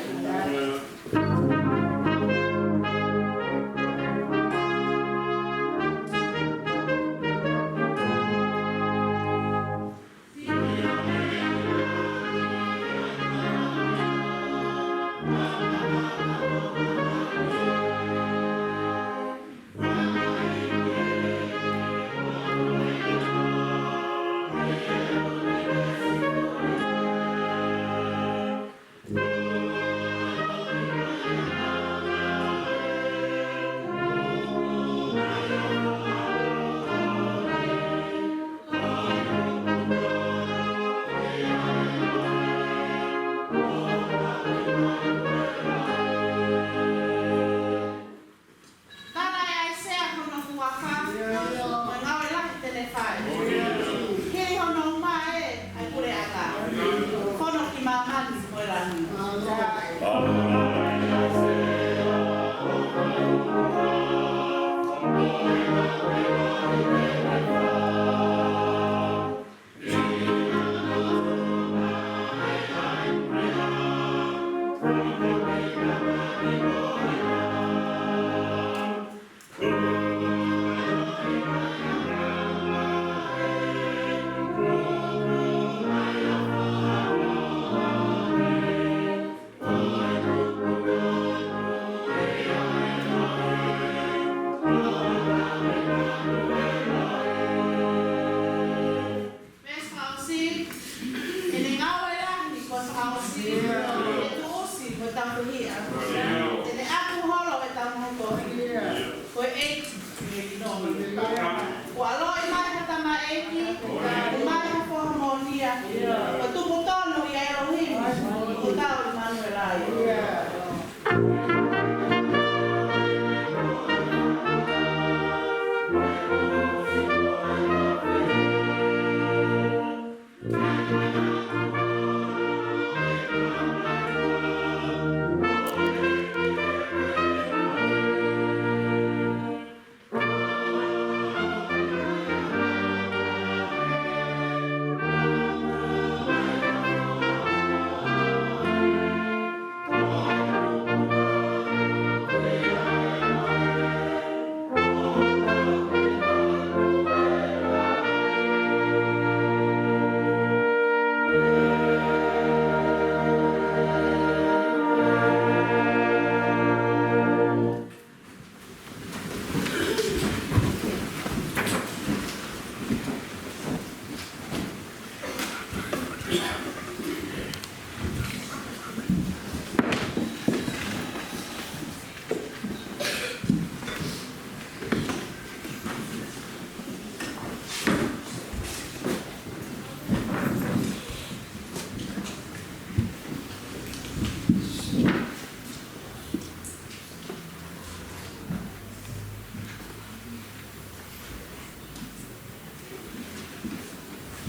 Speaker 4: Wa lo I mai hata mai eki, mai ha harmonia.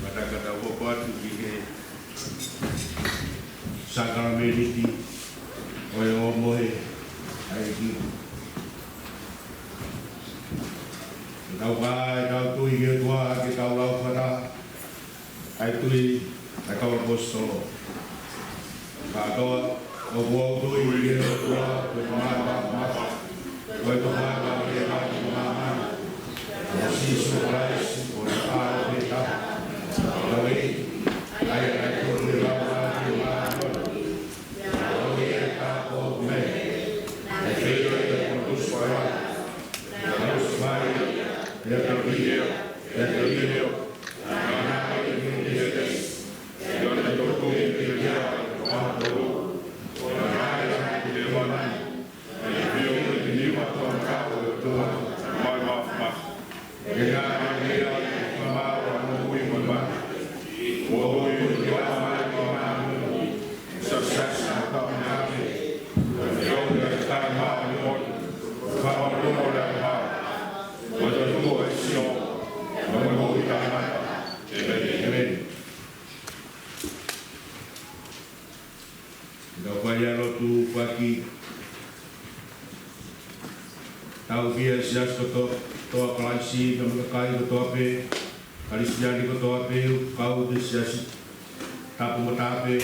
Speaker 2: Kata-kata apa tu kike sakarameliti oe omoe ai ki tau pai tau tui ke tua ke tau lau whata ai tui ai tau apostolo katoa o buau tui ke tua ke pamata mata koe pamata ke mata pamata o sisu Christ o na ke ta Lawe, ai ko le lawa ki ma lawe ta ko me e feo e ko swa ya swa ya te video ana ai ni de yo na to ko ki ya ma to o na ai ki le ma e feo ki ni ma to ka to ma ya ya ma wa no wi ma Tau via sias koto toa klaisi kami kai koto ape Kalisiani koto ape kau de sias tapu matape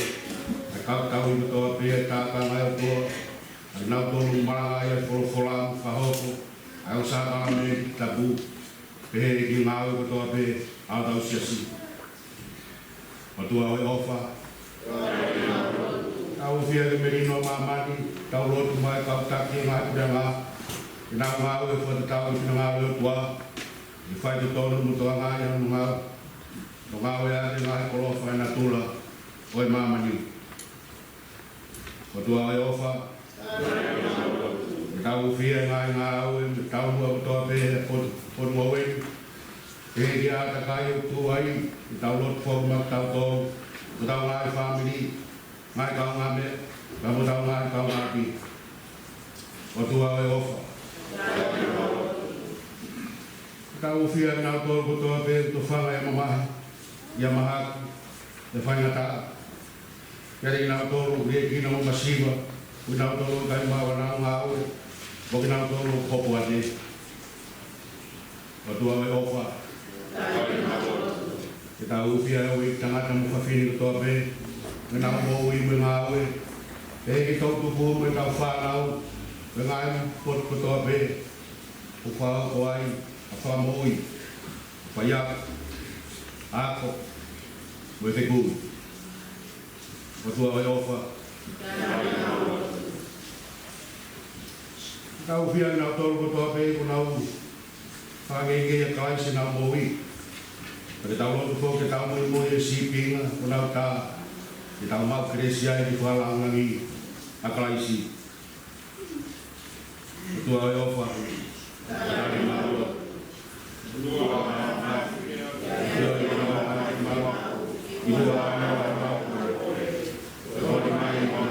Speaker 2: kau kau koto ape taka ngai ko nau to lumara ya ko folam fahopo au sa ame tabu pe ki mau koto ape au tau siasi Matua ofa Tau via de merino mamani tau lotu mai kau taki ngai udanga Ina ngau e fo tau ina ngau e tua I fai to tonu mo toa ngai anu ngau no ngau e ane ngai kolo fai na tula o e mamani o tua e ofa e tau fia ngai ngau e tau mua mo toa pe po mua wen e ki ata kai o tu ai I tau lot fo ma tau tonu mo tau ngai family ngai kau ngame ka mo tau ngai kau ngaki o tua e ofa Kau fia na to to be to fala ya mama ya maha de fanga ta kari na to re ki na masiva una to kai ma wana ngau bo ki na to ko po ate o to ave ofa kita ufia wi tanga na mo fini to be na mo wi mo ngau e ki to tu po mo ta fa ngau Bengai pot koto be ufa koai afa moi paya ako wete ku Matua ofa Kau fia na tol koto be kunau Pagenge ya kai sina moi Pada tau lo ko ke tau moi moi siping kunau ta kita mau kresia di falang ngi aklaisi Tua ofa dari malu tua mama yo yo malu ibu ana Tori mai mo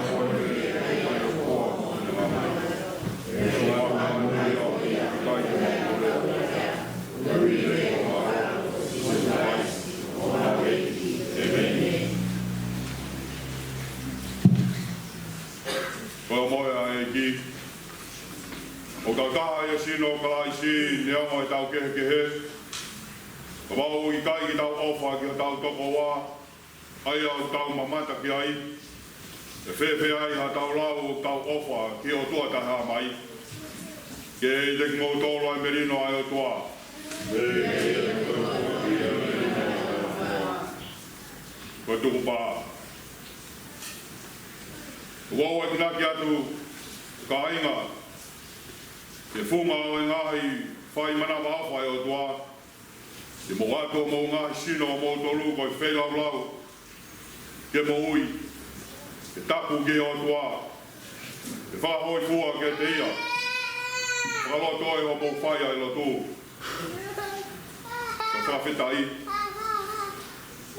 Speaker 2: O ka kaha ia sino kalaisi nea mai tau kehe. Ka wau I kai ki tau ofa ki o tau toko wā. Ai au tau mamata ki ai. E whewhe ai ha tau lau o tau ofa ki o tua taha mai. Ke I lek ngō tōlo ai merino ai o tua. Ko tuku pā. Wau e tinaki atu ka inga. Te funga o ngahi whai mana mawhai o tua. Te mo ato mo ngahi sino mo tolu koi whelau lau.
Speaker 1: ke mo ui, ke tapu ke o toa, ke whahoi kua ke te ia, whakaloto e o mo whaia e lo tō, ka whawhetai,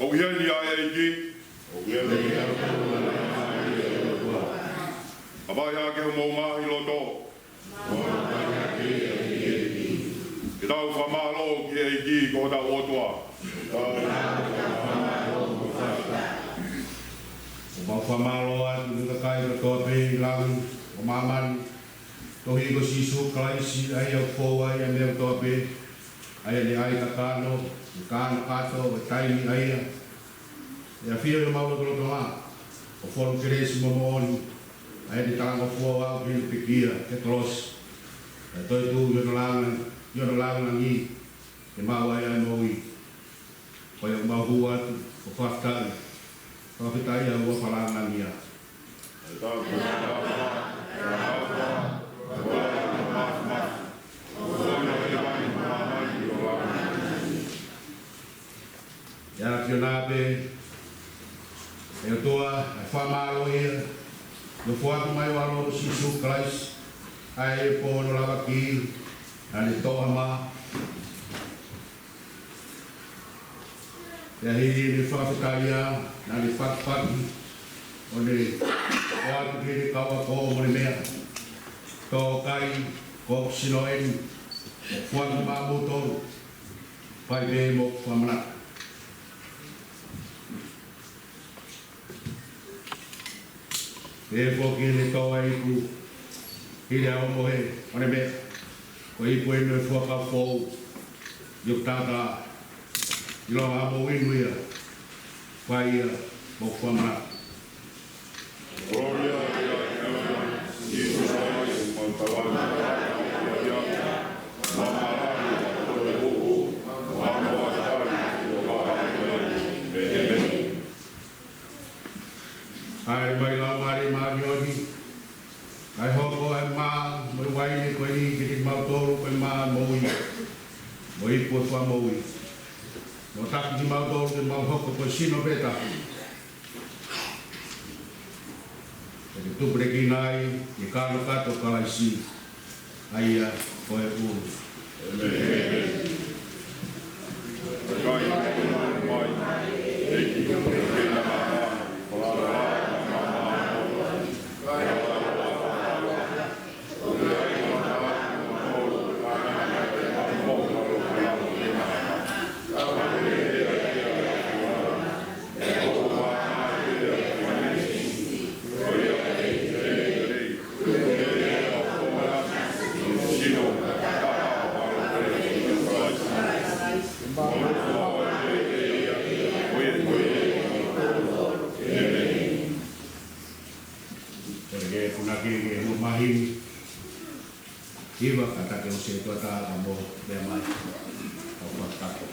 Speaker 1: o hieni a e ki, a vai a ke mo mahi lo tō, ke tau whamalo ki e ki ko ta o toa,
Speaker 2: Mau whamalo atu nuka kai o toa pe langu o mamani. Tohi ko sisu kalaisi ai au fōa ai a mea toa pe. Ai ni ai kakano, kano kato, o taimi ai a. E a whia o maua tolo tonga. O wholu keresi momooni. Ai ni tanga fōa au ki pekia, ke tolos. E toi tu yono langa ngi. Ke maua ai ai moui. Koe o mahua atu, o whaftai. Whawhetai a ua whalanga nia. Ia ki o nā pe, e o toa, e whamalo ia, no whaku mai walo o Sisu Christ, ai e pōno lawa ki, ane toa mā. Ia hiri ni whawhetai a, nani whakpaki, o ne o atu kere kaua kō mo ne mea. Tō kai, kō sino eni, whaku mā mūtoro, pai me mo whamanaka. E poki ne toa iku, hiri a omohe, o ne mea. Ko iku e nui whaka fōu, yuk tātā, I loa hamo inu ia, whai ia, mo whamana.
Speaker 1: Gloria a Deus, Jesus Christ, my Father,
Speaker 2: Ai mai la mari marioni, ai hoko e mā, mai waini koe ni, kiri mautoro koe mā moui, moi po wha moui. No taki ki mautoro ke mau hoko koe sino beta. E te tupere ki nai, i kāno kato kalaisi, ai ia koe uru.
Speaker 1: Amen.
Speaker 2: Iwa kata ke o se tua tāra mo mea mai o whakako.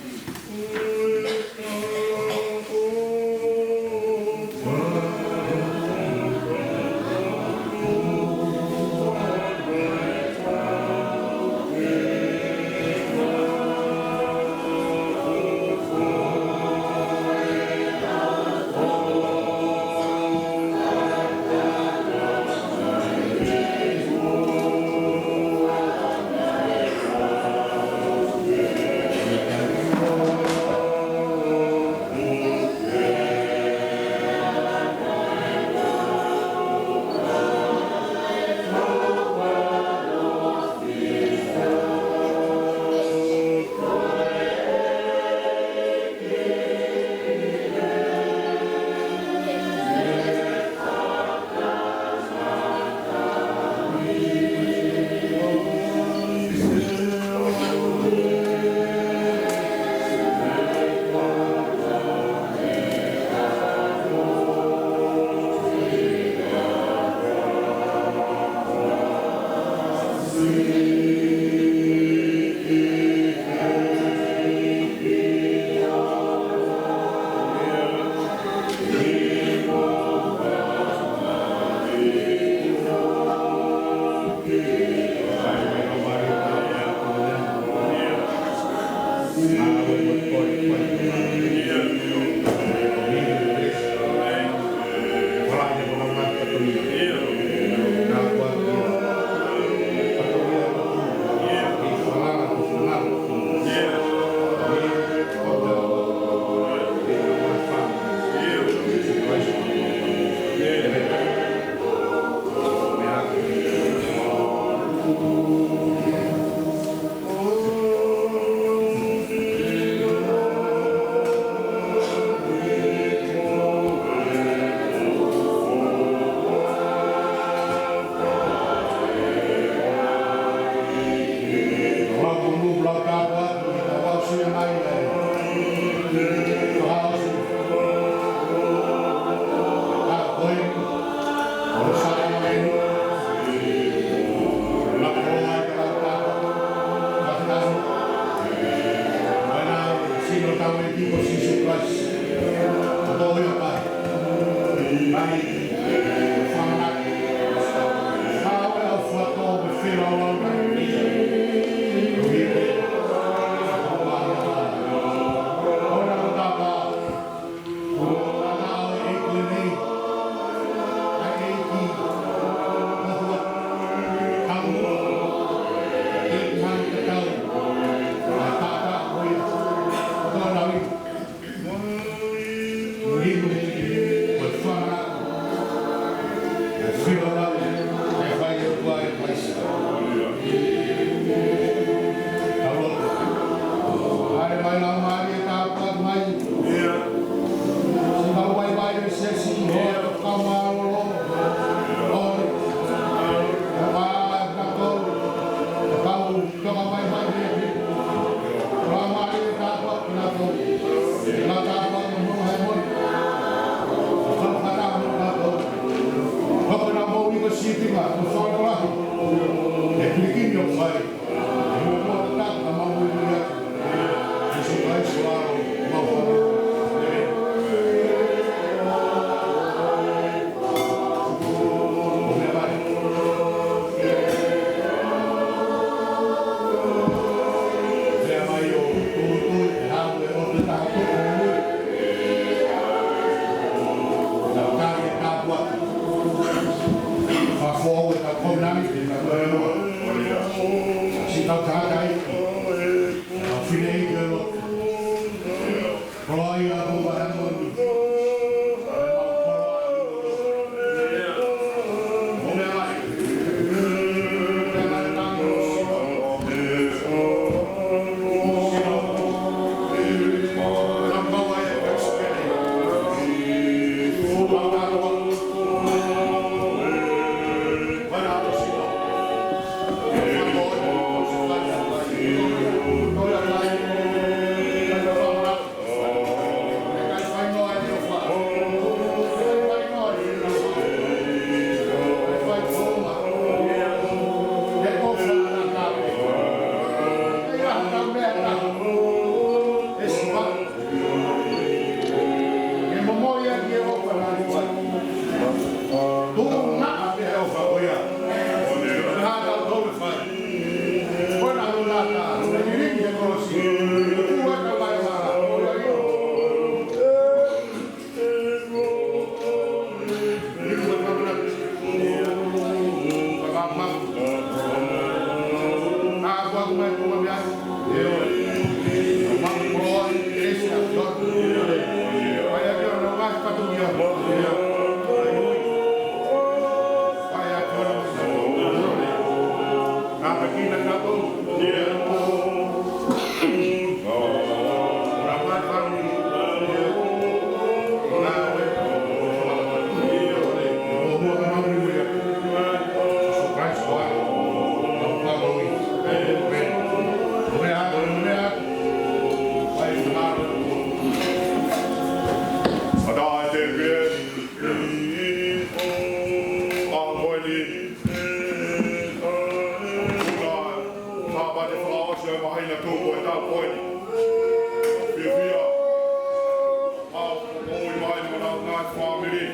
Speaker 1: my family.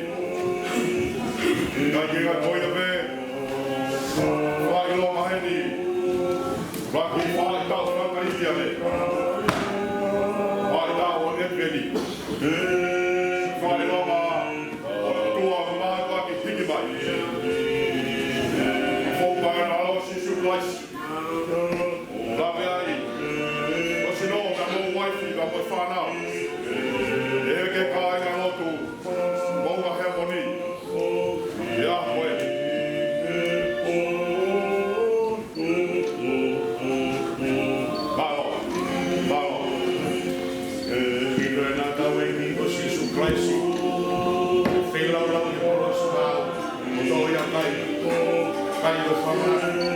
Speaker 1: Ngai kira koia me. Wai lo maheni. Waki wai tau whakaritia me. Wai tau o nepeni. Wai lo ma. Tua mai waki hiki mai. Whaukai na alo sisu laisi. Lawe ai. O sino ka mo waifi ka mo whanau. E ke kai ka lotu. Moa he moni. Ia koe. Malo. Malo. Kilo e nā tau e ni o Sisu Kraisi. Whilau lau i oro sumau. O tō ia kai. Kai o whamana.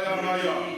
Speaker 1: Hallelujah.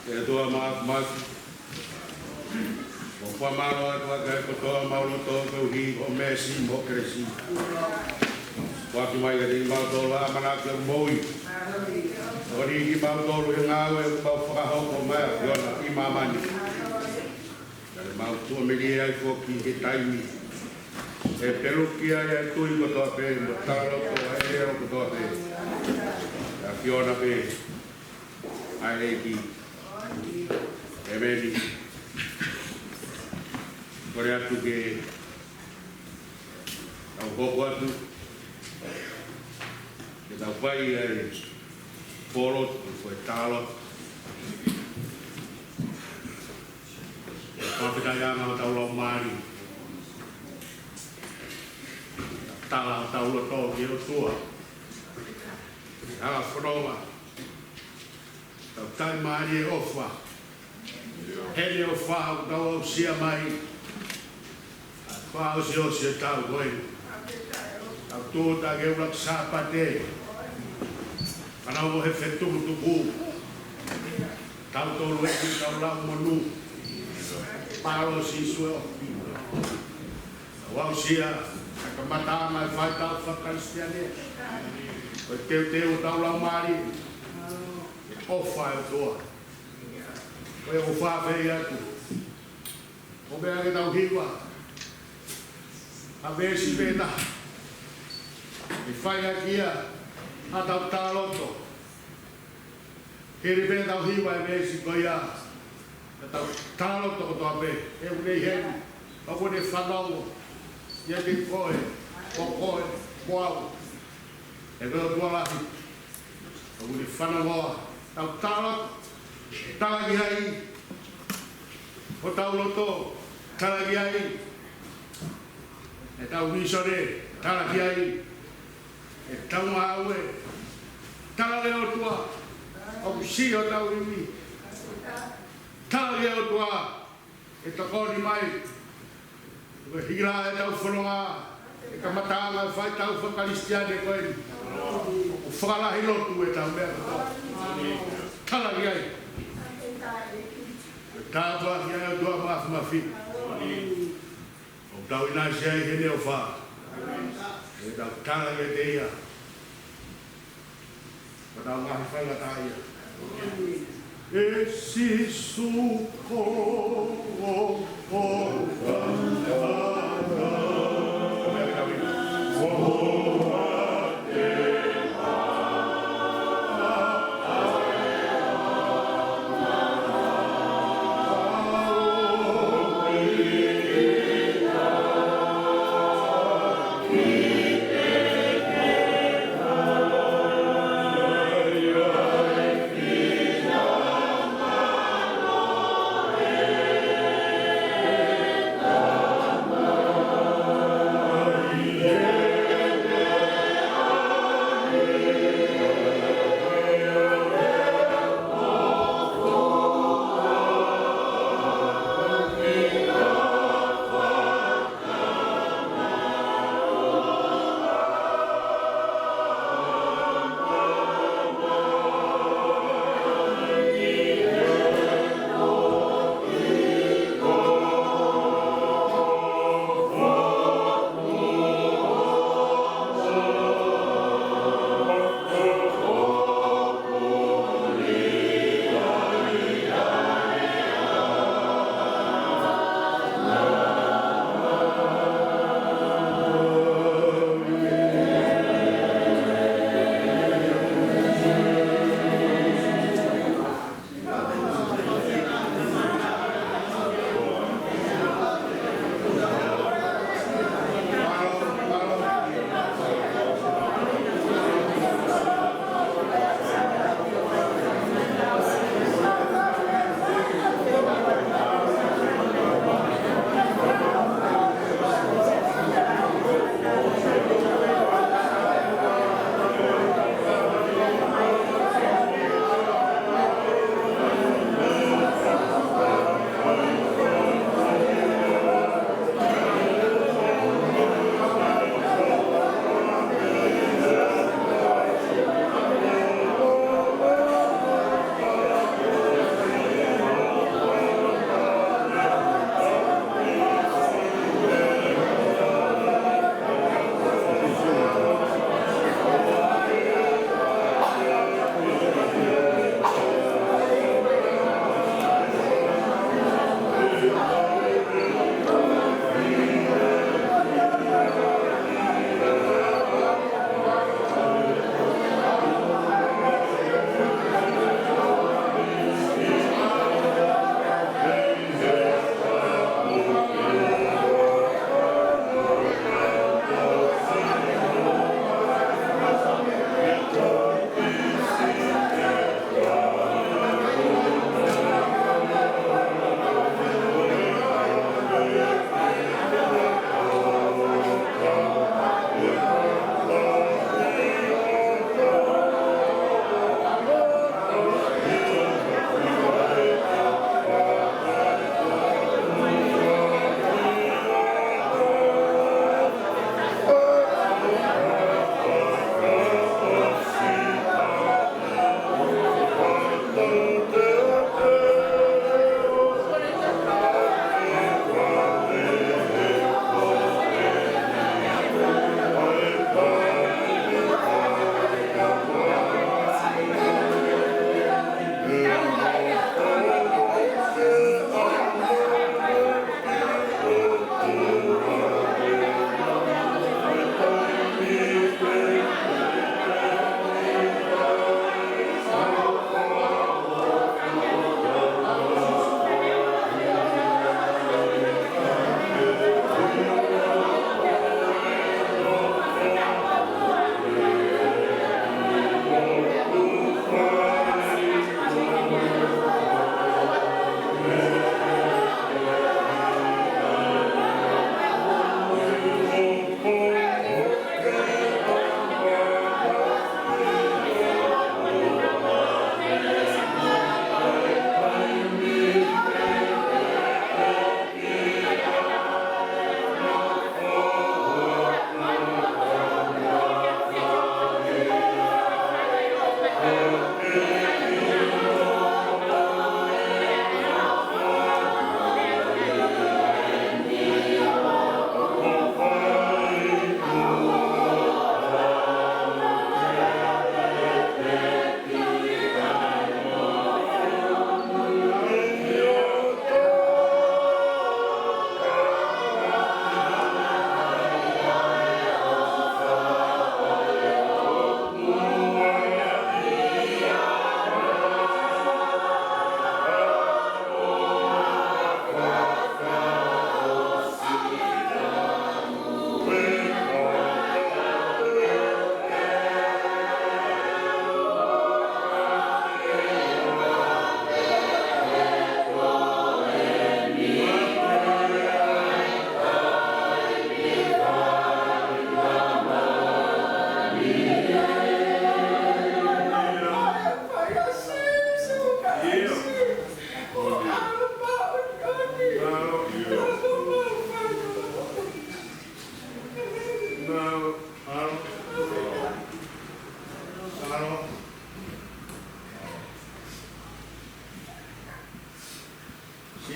Speaker 2: e toa mas o pamalo atua kai ko toa maulo to ko hi o Messi mo kresi wa ki mai ga mau to la mana ke moi ori ki mau to lu ngawe ko fa ho ko ma yo na ki mamani dale mau tu me li ai ko ki ke taimi e pelo ki ai tu i ko to pe mo talo ko ai e ko to pe a ki ona pe ai ki e vedi kore atu ke au koko atu ke tau pai ai polo ko e talo kapita yana tau lo mari tala tau lo to ki o tua ala froba tau tai mari e ofa hele o fa tau sia mai fa o se tau koi tau tu ta ke ula sapate kana o he fetu tu bu tau to lo e tau la monu palo si suo wa sia ka mata mai fa tau fa cristiane o te tau la mari o fa o tua o fa ve atu o be a tau hiwa a vesi vena e fai akia a tau taloto kere vena tau hiwa e vesi koia a tau taloto ko toa pe e unei henu a kone whanau ia te koe o koe koau e vena tua lahi a kone whanau tau taloto talagi hai o tau loto talagi hai e tau misore talagi hai e tau maue talagi o tua o si o tau imi talagi o tua e takoni mai e hira e tau whanonga e ka matanga e whai tau whakalistiane koe o whakalahi lotu e tau mea talagi hai tātua ki ai o tua mafu mafi. O tau ina si ai hene o wha. E tau tala i te ia. O tau mahi whainga tā ia. E si suko o
Speaker 6: Yeah.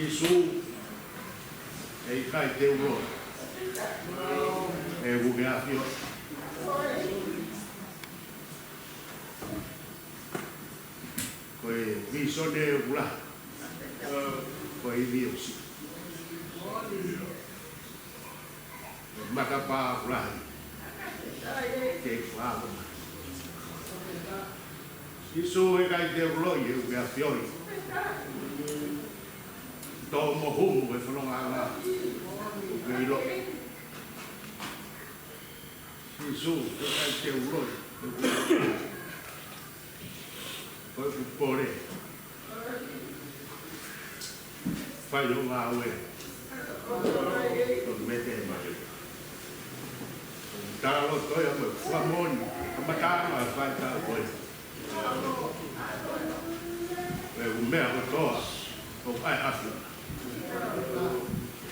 Speaker 2: Isu e kai te ulo e vuke afio koe viso ne ula koe vi usi makapa ula ke fala Isu e kai te ulo e vuke afio tō mohumu e whanonga ngā uke Isu, te kai te uroi, koe kupore, whai o ngā ue, tō mete e mai. Tālo toi a koe whamoni, a matanga e whai tā koe. E umea ko toa, o ai hafla.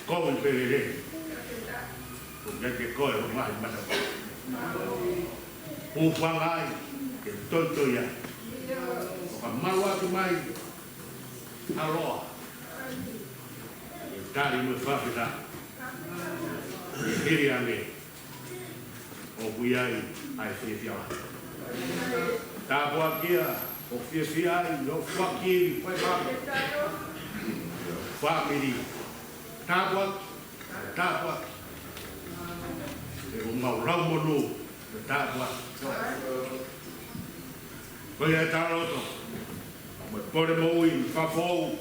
Speaker 2: Koe perere, o ngeke koe o mahi matapa. Upangai, ke tonto ia. O ka maru atu mai, aroa. E tari me whawhita. E hiri ane, o huiai ai whiawhiawa. Tāpua kia, o whiawhiai, o whakiri, whai maru. Whamiri, tāpua, e o mau raumonu, e tāpua. Koe e tāroto, mai pore moui, whawhou,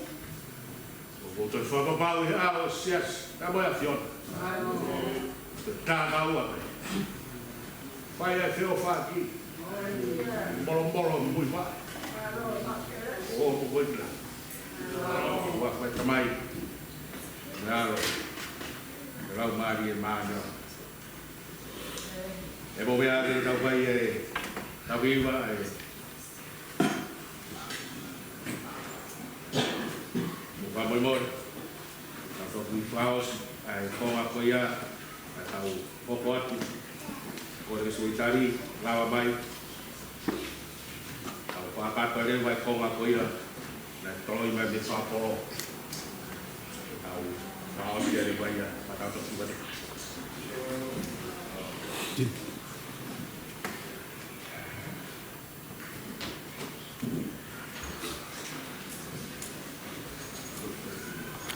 Speaker 2: o te whapapau i ao sias, tā mai a whiona. Te tākaua me. Whai e whio whaki, moro mui wha. O mo koitla. Wai tamai, me aro, me rau maari e maanyo. E mo mea e tau whai e tau iwa e mo wha moi moi. Tau tau kui whaos e konga koia e tau popo atu. Kore ke suitari, lawa mai. Tau whakato e rewa e konga koia. Na toloi mai me whaporo. Tau whaos e rewa ia, patau toki wate.